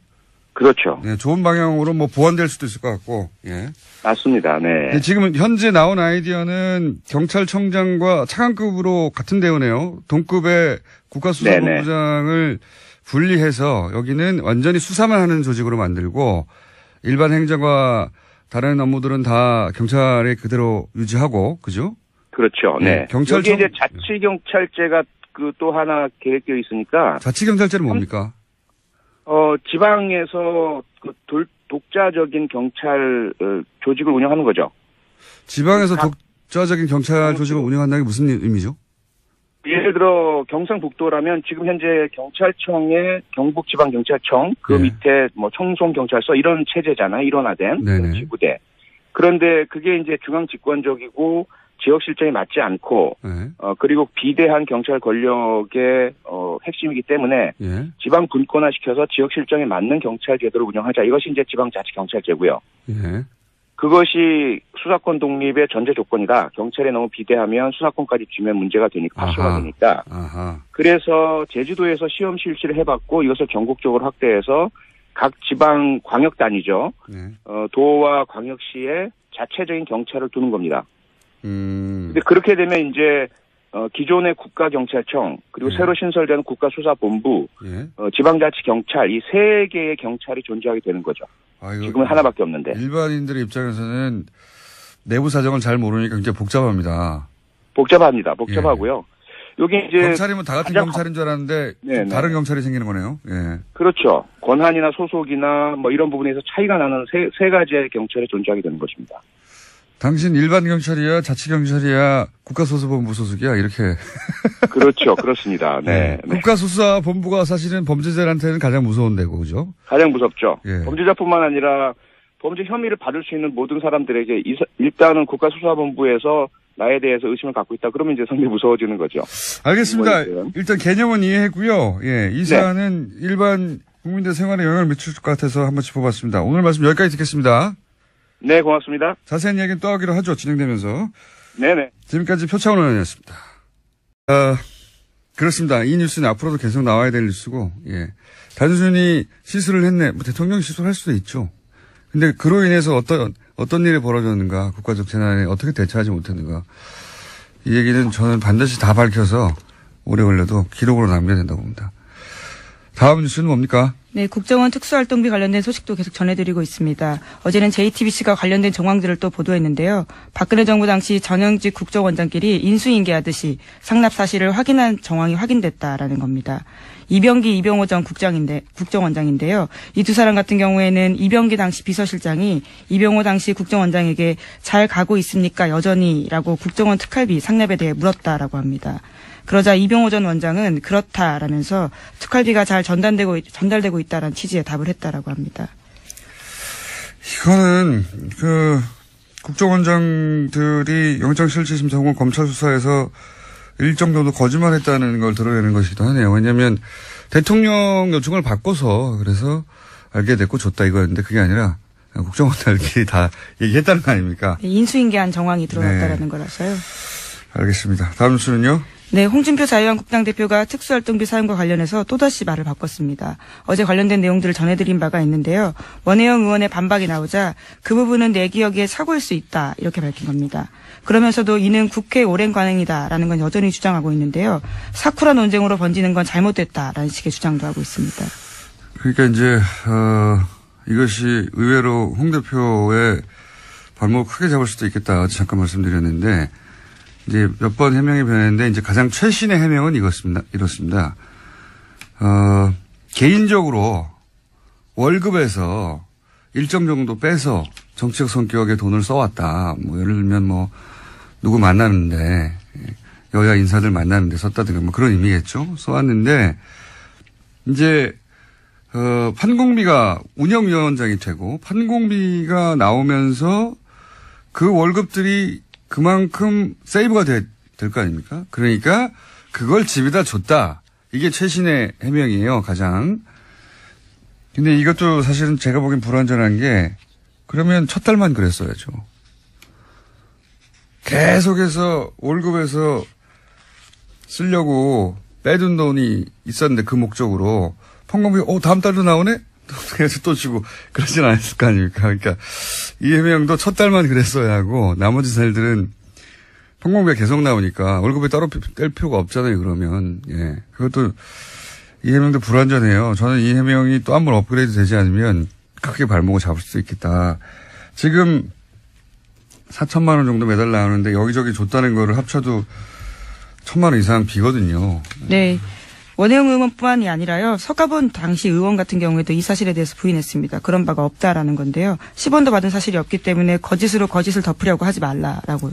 Speaker 4: 그렇죠.
Speaker 1: 네, 좋은 방향으로 뭐 보완될 수도 있을 것 같고, 예.
Speaker 4: 맞습니다. 네.
Speaker 1: 지금 현재 나온 아이디어는 경찰청장과 차관급으로 같은 대우네요. 동급의 국가수사본부장을 분리해서 여기는 완전히 수사만 하는 조직으로 만들고 일반 행정과 다른 업무들은 다 경찰에 그대로 유지하고, 그죠?
Speaker 4: 그렇죠. 네.
Speaker 1: 경찰청
Speaker 4: 여기 이제 자치경찰제가 그 또 하나 계획되어 있으니까.
Speaker 1: 자치경찰제는 뭡니까?
Speaker 4: 지방에서 그 독자적인 경찰 조직을 운영하는 거죠.
Speaker 1: 지방에서 독자적인 경찰 조직을 운영한다는 게 무슨 의미죠?
Speaker 4: 예를 들어 경상북도라면 지금 현재 경찰청의 경북지방경찰청 그 밑에 뭐 청송경찰서 이런 체제잖아요. 일원화된 지구대. 그런데 그게 이제 중앙 집권적이고 지역 실정에 맞지 않고 그리고 비대한 경찰 권력의 핵심이기 때문에 지방 분권화시켜서 지역 실정에 맞는 경찰 제도를 운영하자. 이것이 이제 지방자치경찰제고요. 그것이 수사권 독립의 전제 조건이다. 경찰에 너무 비대하면 수사권까지 쥐면 문제가 되니까 파쇼가 되니까. 그래서 제주도에서 시험 실시를 해봤고 이것을 전국적으로 확대해서 각 지방 광역단위죠. 도와 광역시에 자체적인 경찰을 두는 겁니다. 근데 그렇게 되면 이제 기존의 국가경찰청 그리고 새로 신설되는 국가수사본부, 지방자치경찰 이 세 개의 경찰이 존재하게 되는 거죠. 지금은 하나밖에 없는데.
Speaker 1: 일반인들의 입장에서는 내부 사정을 잘 모르니까 굉장히 복잡합니다.
Speaker 4: 복잡합니다. 복잡하고요. 여기 이제
Speaker 1: 경찰이면 다 같은 경찰인 줄 알았는데 좀 다른 경찰이 생기는 거네요.
Speaker 4: 그렇죠. 권한이나 소속이나 뭐 이런 부분에서 차이가 나는 세 가지의 경찰이 존재하게 되는 것입니다.
Speaker 1: 당신 일반 경찰이야, 자치 경찰이야, 국가수사본부 소속이야 이렇게.
Speaker 4: 그렇죠, 그렇습니다. 네.
Speaker 1: 국가수사본부가 사실은 범죄자한테는 가장 무서운 데고, 그죠?
Speaker 4: 가장 무섭죠. 범죄자뿐만 아니라 범죄 혐의를 받을 수 있는 모든 사람들에게 일단은 국가수사본부에서 나에 대해서 의심을 갖고 있다. 그러면 이제 상당히 무서워지는 거죠.
Speaker 1: 알겠습니다. 일단 개념은 이해했고요. 이 사안은 일반 국민들 생활에 영향을 미칠 것 같아서 한번 짚어봤습니다. 오늘 말씀 여기까지 듣겠습니다.
Speaker 4: 네, 고맙습니다.
Speaker 1: 자세한 이야기는 또 하기로 하죠. 진행되면서.
Speaker 4: 네네.
Speaker 1: 지금까지 표창원 의원이었습니다. 그렇습니다. 이 뉴스는 앞으로도 계속 나와야 될 뉴스고, 예. 단순히 실수를 했네. 뭐 대통령이 실수를 할 수도 있죠. 근데 그로 인해서 어떤 일이 벌어졌는가, 국가적 재난에 어떻게 대처하지 못했는가. 이 얘기는 저는 반드시 다 밝혀서 오래 걸려도 기록으로 남겨야 된다고 봅니다. 다음 뉴스는 뭡니까?
Speaker 2: 네, 국정원 특수활동비 관련된 소식도 계속 전해드리고 있습니다. 어제는 JTBC가 관련된 정황들을 또 보도했는데요. 박근혜 정부 당시 전현직 국정원장끼리 인수인계하듯이 상납 사실을 확인한 정황이 확인됐다라는 겁니다. 이병기, 이병호 전 국정원장인데요. 이 두 사람 같은 경우에는 이병기 당시 비서실장이 이병호 당시 국정원장에게 잘 가고 있습니까? 여전히라고 국정원 특활비 상납에 대해 물었다라고 합니다. 그러자 이병호 전 원장은 그렇다라면서 특활비가 잘 전달되고 있다라는 취지의 답을 했다라고 합니다.
Speaker 1: 이거는 국정원장들이 영장실질심사 혹은 검찰 수사에서 일정 정도 거짓말했다는 걸 드러내는 것이기도 하네요. 왜냐하면 대통령 요청을 받고서 그래서 알게 됐고 줬다 이거였는데 그게 아니라 국정원들끼리 다 얘기했다는 거 아닙니까?
Speaker 2: 네, 인수인계한 정황이 드러났다라는 거라서요.
Speaker 1: 알겠습니다. 다음 뉴스는요?
Speaker 2: 네, 홍준표 자유한국당 대표가 특수활동비 사용과 관련해서 또다시 말을 바꿨습니다. 어제 관련된 내용들을 전해드린 바가 있는데요. 원혜영 의원의 반박이 나오자 그 부분은 내 기억에 착오일 수 있다 이렇게 밝힌 겁니다. 그러면서도 이는 국회 오랜 관행이다라는 건 여전히 주장하고 있는데요. 사쿠라 논쟁으로 번지는 건 잘못됐다라는 식의 주장도 하고 있습니다.
Speaker 1: 그러니까 이제 이것이 의외로 홍 대표의 발목을 크게 잡을 수도 있겠다 잠깐 말씀드렸는데 이제 몇 번 해명이 변했는데 이제 가장 최신의 해명은 이렇습니다. 개인적으로 월급에서 일정 정도 빼서 정치적 성격의 돈을 써왔다. 뭐 예를 들면 뭐 누구 만나는데 여야 인사들 만나는데 썼다든가 뭐 그런 의미겠죠. 써왔는데 이제 판공비가 운영위원장이 되고 판공비가 나오면서 그 월급들이 그만큼 세이브가 될 거 아닙니까? 그러니까 그걸 집에다 줬다. 이게 최신의 해명이에요, 가장. 근데 이것도 사실은 제가 보기엔 불완전한 게 그러면 첫 달만 그랬어야죠. 계속해서 월급에서 쓰려고 빼둔 돈이 있었는데 그 목적으로 판공비 다음 달도 나오네? 그래서 또 주고 그러진 않았을 거 아닙니까? 그러니까 이 해명도 첫 달만 그랬어야 하고 나머지 달들은 판공비가 계속 나오니까 월급에 따로 뗄 필요가 없잖아요. 그러면 예 그것도 이 해명도 불완전해요. 저는 이 해명이 또 한 번 업그레이드 되지 않으면 크게 발목을 잡을 수도 있겠다. 지금 4천만 원 정도 매달 나오는데 여기저기 줬다는 거를 합쳐도 1,000만 원 이상 비거든요.
Speaker 2: 네. 원혜영 의원뿐만이 아니라요. 서가본 당시 의원 같은 경우에도 이 사실에 대해서 부인했습니다. 그런 바가 없다라는 건데요. 10원도 받은 사실이 없기 때문에 거짓으로 거짓을 덮으려고 하지 말라라고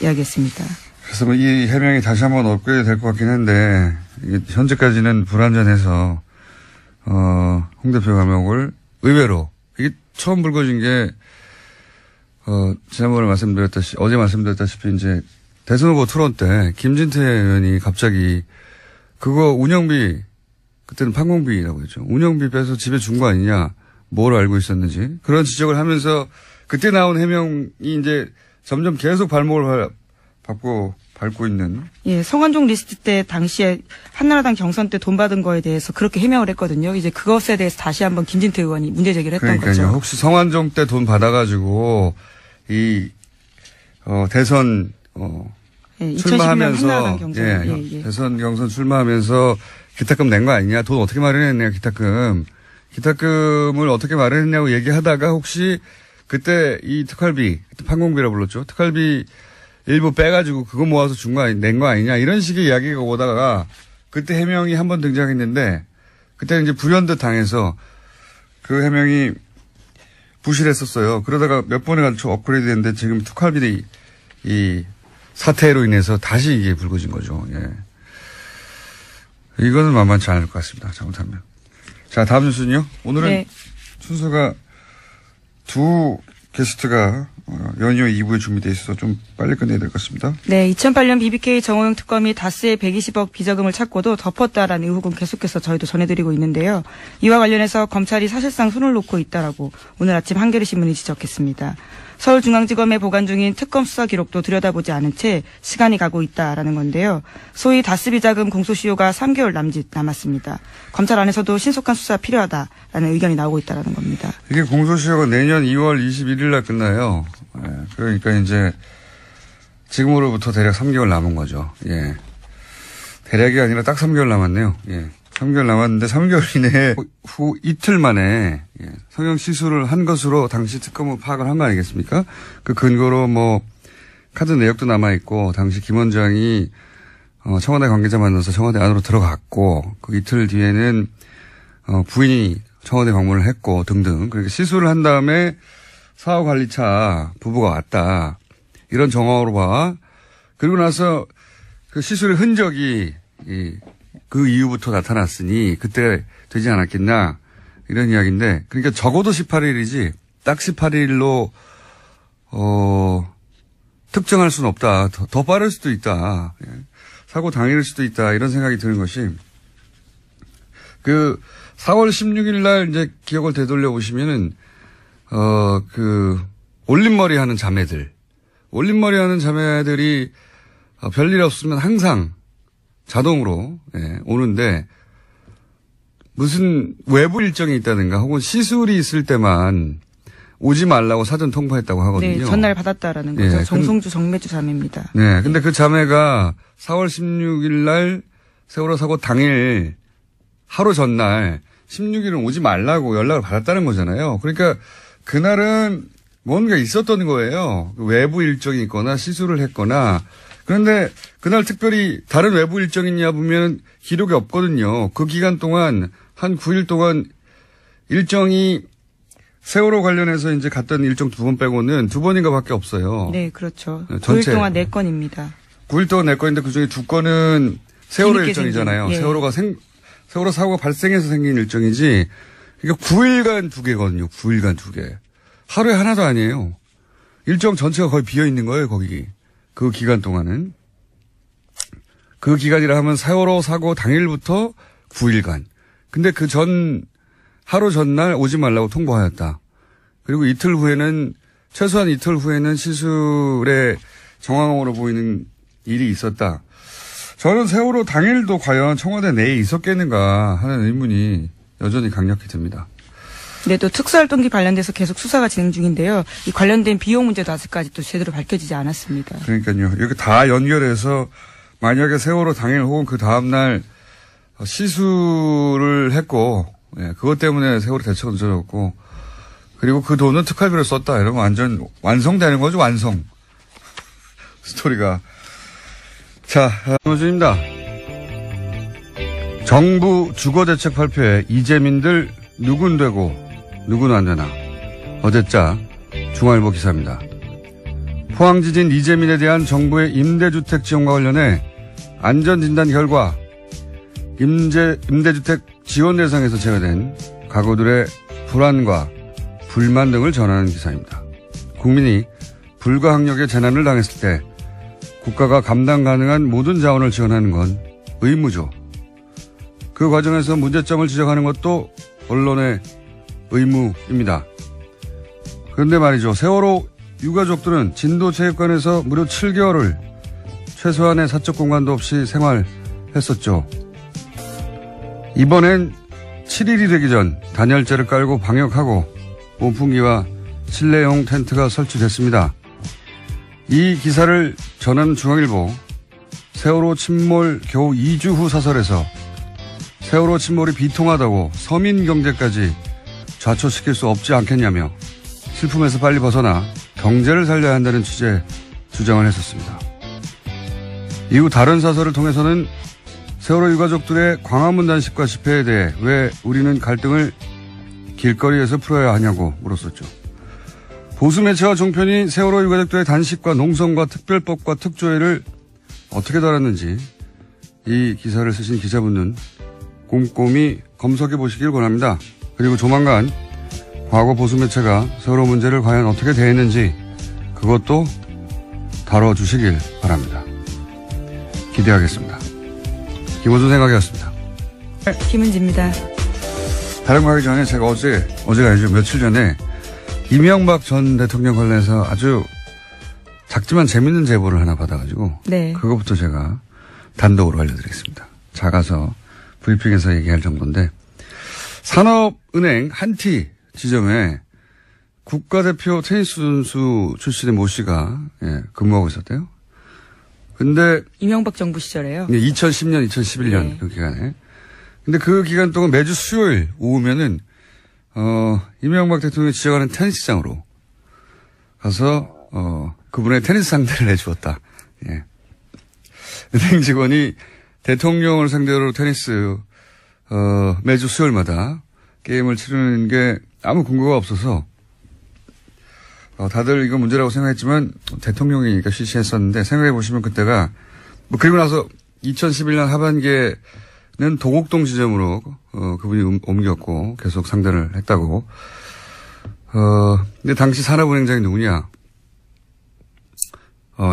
Speaker 2: 이야기했습니다.
Speaker 1: 그래서 뭐 이 해명이 다시 한번 업그레이드 될 것 같긴 한데 이게 현재까지는 불완전해서 홍 대표 감옥을 의외로 이게 처음 불거진 게 지난번에 어제 말씀드렸다시피 이제 대선 후보 토론 때 김진태 의원이 갑자기 그거 운영비, 그때는 판공비라고 했죠. 운영비 빼서 집에 준 거 아니냐, 뭘 알고 있었는지. 그런 지적을 하면서 그때 나온 해명이 이제 점점 계속 발목을 밟고 있는.
Speaker 2: 예, 성완종 리스트 때 당시에 한나라당 경선 때 돈 받은 거에 대해서 그렇게 해명을 했거든요. 이제 그것에 대해서 다시 한번 김진태 의원이 문제 제기를 했던
Speaker 1: 그러니까요.
Speaker 2: 거죠.
Speaker 1: 혹시 성완종 때 돈 받아가지고 대선,
Speaker 2: 예,
Speaker 1: 출마하면서 대선 경선 출마하면서 기탁금 낸 거 아니냐? 돈 어떻게 마련했냐? 기탁금을 어떻게 마련했냐고 얘기하다가 혹시 그때 이 특활비, 판공비라 불렀죠. 특활비 일부 빼가지고 그거 모아서 낸 거 아니냐? 이런 식의 이야기가 오다가 그때 해명이 한 번 등장했는데 그때는 이제 불현듯 당해서 그 해명이 부실했었어요. 그러다가 몇 번에 걸쳐 업그레이드 됐는데 지금 특활비 이 사태로 인해서 다시 이게 불거진 거죠. 예. 이거는 만만치 않을 것 같습니다. 잘못하면. 자, 다음 뉴스는요. 오늘은
Speaker 2: 네.
Speaker 1: 순서가 두 게스트가 연이어 2부에 준비되어 있어서 좀 빨리 끝내야 될 것 같습니다.
Speaker 2: 네, 2008년 BBK 정호영 특검이 다스의 120억 비자금을 찾고도 덮었다라는 의혹은 계속해서 저희도 전해드리고 있는데요. 이와 관련해서 검찰이 사실상 손을 놓고 있다라고 오늘 아침 한겨레신문이 지적했습니다. 서울중앙지검에 보관 중인 특검 수사 기록도 들여다보지 않은 채 시간이 가고 있다라는 건데요. 소위 다스비자금 공소시효가 3개월 남짓 남았습니다. 검찰 안에서도 신속한 수사 필요하다라는 의견이 나오고 있다라는 겁니다.
Speaker 1: 이게 공소시효가 내년 2월 21일 날 끝나요. 예, 그러니까 이제 지금으로부터 대략 3개월 남은 거죠. 예. 대략이 아니라 딱 3개월 남았네요. 예. 3개월 남았는데 3개월 이내에 후 이틀 만에 성형 시술을 한 것으로 당시 특검은 파악을 한 거 아니겠습니까? 그 근거로 뭐 카드 내역도 남아있고 당시 김 원장이 청와대 관계자 만나서 청와대 안으로 들어갔고 그 이틀 뒤에는 부인이 청와대 방문을 했고 등등. 그러니까 시술을 한 다음에 사후관리차 부부가 왔다. 이런 정황으로 봐. 그리고 나서 그 시술의 흔적이 그 이후부터 나타났으니 그때 되지 않았겠나 이런 이야기인데 그러니까 적어도 18일이지 딱 18일로 특정할 수는 없다. 더 빠를 수도 있다. 사고 당일일 수도 있다. 이런 생각이 드는 것이 그 4월 16일 날 이제 기억을 되돌려 보시면은 그 올림머리 하는 자매들이 별일 없으면 항상 자동으로 오는데 무슨 외부 일정이 있다든가 혹은 시술이 있을 때만 오지 말라고 사전 통보했다고 하거든요.
Speaker 2: 네, 전날 받았다라는 거죠. 정송주 정매주 자매입니다.
Speaker 1: 네, 근데 그 자매가 4월 16일 날 세월호 사고 당일 하루 전날 16일은 오지 말라고 연락을 받았다는 거잖아요. 그러니까 그날은 뭔가 있었던 거예요. 외부 일정이 있거나 시술을 했거나. 그런데 그날 특별히 다른 외부 일정이 있냐 보면 기록이 없거든요. 그 기간 동안 한 9일 동안 일정이 세월호 관련해서 이제 갔던 일정 2번 빼고는 2번인가 밖에 없어요.
Speaker 2: 네, 그렇죠.
Speaker 1: 전체
Speaker 2: 9일 동안 4건입니다.
Speaker 1: 9일 동안 4건인데 그중에 2건은 세월호 일정이잖아요.
Speaker 2: 예.
Speaker 1: 세월호 사고가 발생해서 생긴 일정이지. 그러니까 9일간 2개거든요. 9일간 2개. 하루에 하나도 아니에요. 일정 전체가 거의 비어 있는 거예요, 거기. 그 기간 동안은. 그 기간이라 하면 세월호 사고 당일부터 9일간. 근데 하루 전날 오지 말라고 통보하였다. 그리고 최소한 이틀 후에는 시술의 정황으로 보이는 일이 있었다. 저는 세월호 당일도 과연 청와대 내에 있었겠는가 하는 의문이 여전히 강력히 듭니다.
Speaker 2: 네, 또 특수활동기 관련돼서 계속 수사가 진행 중인데요. 이 관련된 비용 문제도 아직까지 제대로 밝혀지지 않았습니다.
Speaker 1: 그러니까요. 이렇게 다 연결해서 만약에 세월호 당일 혹은 그 다음날 시술을 했고 그것 때문에 세월호 대책은 늦어졌고 그리고 그 돈은 특활비로 썼다. 이러면 완전 완성되는 거죠. 완성. 스토리가. 자, 노준입니다. 정부 주거대책 발표에 이재민들 누군 되고 누구는 안 되나. 어제자 중앙일보 기사입니다. 포항지진 이재민에 대한 정부의 임대주택 지원과 관련해 안전진단 결과 임대주택 지원 대상에서 제외된 가구들의 불안과 불만 등을 전하는 기사입니다. 국민이 불가항력의 재난을 당했을 때 국가가 감당 가능한 모든 자원을 지원하는 건 의무죠. 그 과정에서 문제점을 지적하는 것도 언론의 의무입니다. 그런데 말이죠. 세월호 유가족들은 진도체육관에서 무려 7개월을 최소한의 사적 공간도 없이 생활했었죠. 이번엔 7일이 되기 전 단열재를 깔고 방역하고 온풍기와 실내용 텐트가 설치됐습니다. 이 기사를 전한 중앙일보 세월호 침몰 겨우 2주 후 사설에서 세월호 침몰이 비통하다고 서민 경제까지 좌초시킬 수 없지 않겠냐며 슬픔에서 빨리 벗어나 경제를 살려야 한다는 취지의 주장을 했었습니다. 이후 다른 사설을 통해서는 세월호 유가족들의 광화문 단식과 집회에 대해 왜 우리는 갈등을 길거리에서 풀어야 하냐고 물었었죠. 보수 매체와 종편이 세월호 유가족들의 단식과 농성과 특별법과 특조회를 어떻게 다뤘는지 이 기사를 쓰신 기자분은 꼼꼼히 검색해 보시길 권합니다. 그리고 조만간 과거 보수 매체가 세월호 문제를 과연 어떻게 대했는지 그것도 다뤄주시길 바랍니다. 기대하겠습니다. 김호준 생각이었습니다.
Speaker 2: 김은지입니다.
Speaker 1: 다른 거 하기 전에 제가 어제가 아니죠. 며칠 전에 이명박 전 대통령 관련해서 아주 작지만 재밌는 제보를 하나 받아가지고
Speaker 2: 네.
Speaker 1: 그것부터 제가 단독으로 알려드리겠습니다. 작아서 브리핑에서 얘기할 정도인데 산업은행 한티 지점에 국가대표 테니스 선수 출신의 모 씨가 근무하고 있었대요. 근데
Speaker 2: 이명박 정부 시절에요.
Speaker 1: 2010년, 2011년
Speaker 2: 네.
Speaker 1: 그 기간에. 근데 그 기간 동안 매주 수요일 오후면은 이명박 대통령이 지적하는 테니스장으로 가서 그분의 테니스 상대를 해주었다. 예. 은행 직원이 대통령을 상대로 테니스 매주 수요일마다 게임을 치르는 게 아무 근거가 없어서 다들 이거 문제라고 생각했지만 대통령이니까 실시했었는데 생각해 보시면 그때가 그리고 나서 2011년 하반기에는 도곡동 지점으로 그분이 옮겼고 계속 상대를 했다고. 근데 당시 산업은행장이 누구냐?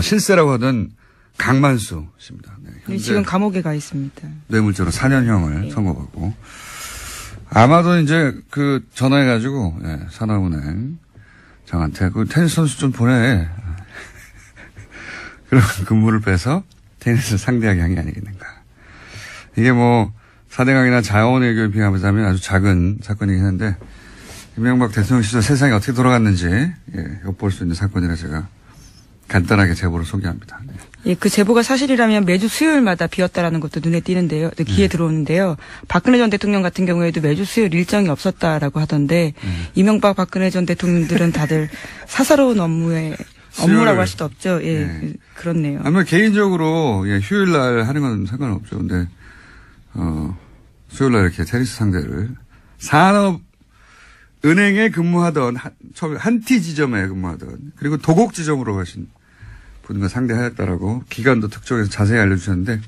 Speaker 1: 실세라고 하던 강만수 씨입니다.
Speaker 2: 네, 지금 감옥에 가 있습니다.
Speaker 1: 뇌물죄로 4년형을 선고받고. 아마도 이제 전화해가지고 산업은행 장한테 테니스 선수 좀 보내. 그런 근무를 빼서 테니스를 상대하게 한 게 아니겠는가. 이게 사대강이나 자원외교에 비하면 아주 작은 사건이긴 한데 이명박 대통령 시절 세상이 어떻게 돌아갔는지 엿볼 수 있는 사건이라 제가 간단하게 제보를 소개합니다. 네.
Speaker 2: 예, 그 제보가 사실이라면 매주 수요일마다 비었다라는 것도 눈에 띄는데요. 귀에 들어오는데요. 박근혜 전 대통령 같은 경우에도 매주 수요일 일정이 없었다라고 하던데 이명박 박근혜 전 대통령들은 다들 사사로운 업무라고 할 수도 없죠. 예, 네. 그렇네요.
Speaker 1: 아마 개인적으로 휴일 날 하는 건 상관없죠. 근데 수요일 날 이렇게 테니스 상대를 산업은행에 근무하던 한티 지점에 근무하던 그리고 도곡 지점으로 가신 분과 상대하였다라고 기간도 특정해서 자세히 알려주셨는데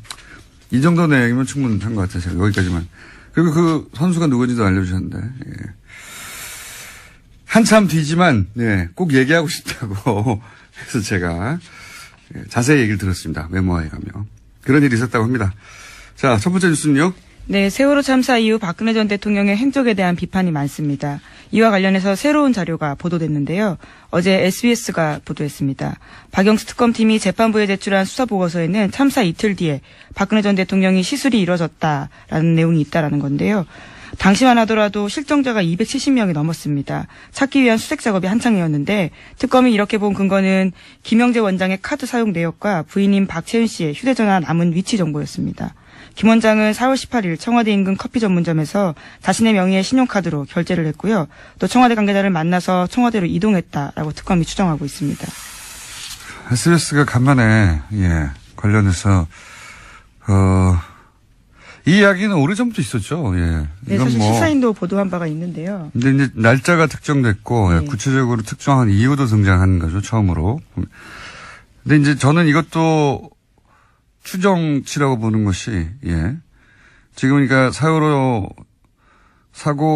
Speaker 1: 이 정도 내용이면 충분한 것 같아서 여기까지만. 그리고 그 선수가 누군지도 알려주셨는데 한참 뒤지만 꼭 얘기하고 싶다고 해서 제가 자세히 얘기를 들었습니다. 메모화에 가면. 그런 일이 있었다고 합니다. 자, 첫 번째 뉴스는요.
Speaker 2: 네, 세월호 참사 이후 박근혜 전 대통령의 행적에 대한 비판이 많습니다. 이와 관련해서 새로운 자료가 보도됐는데요. 어제 SBS가 보도했습니다. 박영수 특검팀이 재판부에 제출한 수사보고서에는 참사 이틀 뒤에 박근혜 전 대통령이 시술이 이뤄졌다라는 내용이 있다라는 건데요. 당시만 하더라도 실종자가 270명이 넘었습니다. 찾기 위한 수색 작업이 한창이었는데 특검이 이렇게 본 근거는 김영재 원장의 카드 사용 내역과 부인인 박채윤 씨의 휴대전화 남은 위치 정보였습니다. 김 원장은 4월 18일 청와대 인근 커피 전문점에서 자신의 명의의 신용카드로 결제를 했고요. 또 청와대 관계자를 만나서 청와대로 이동했다라고 특검이 추정하고 있습니다.
Speaker 1: SBS가 간만에 관련해서 이 이야기는 오래전부터 있었죠. 예.
Speaker 2: 네, 사실 시사인도 보도한 바가 있는데요.
Speaker 1: 근데 이제 날짜가 특정됐고 구체적으로 특정한 이유도 등장한 거죠. 처음으로. 근데 이제 저는 이것도 추정치라고 보는 것이 지금 그러니까 세월호 사고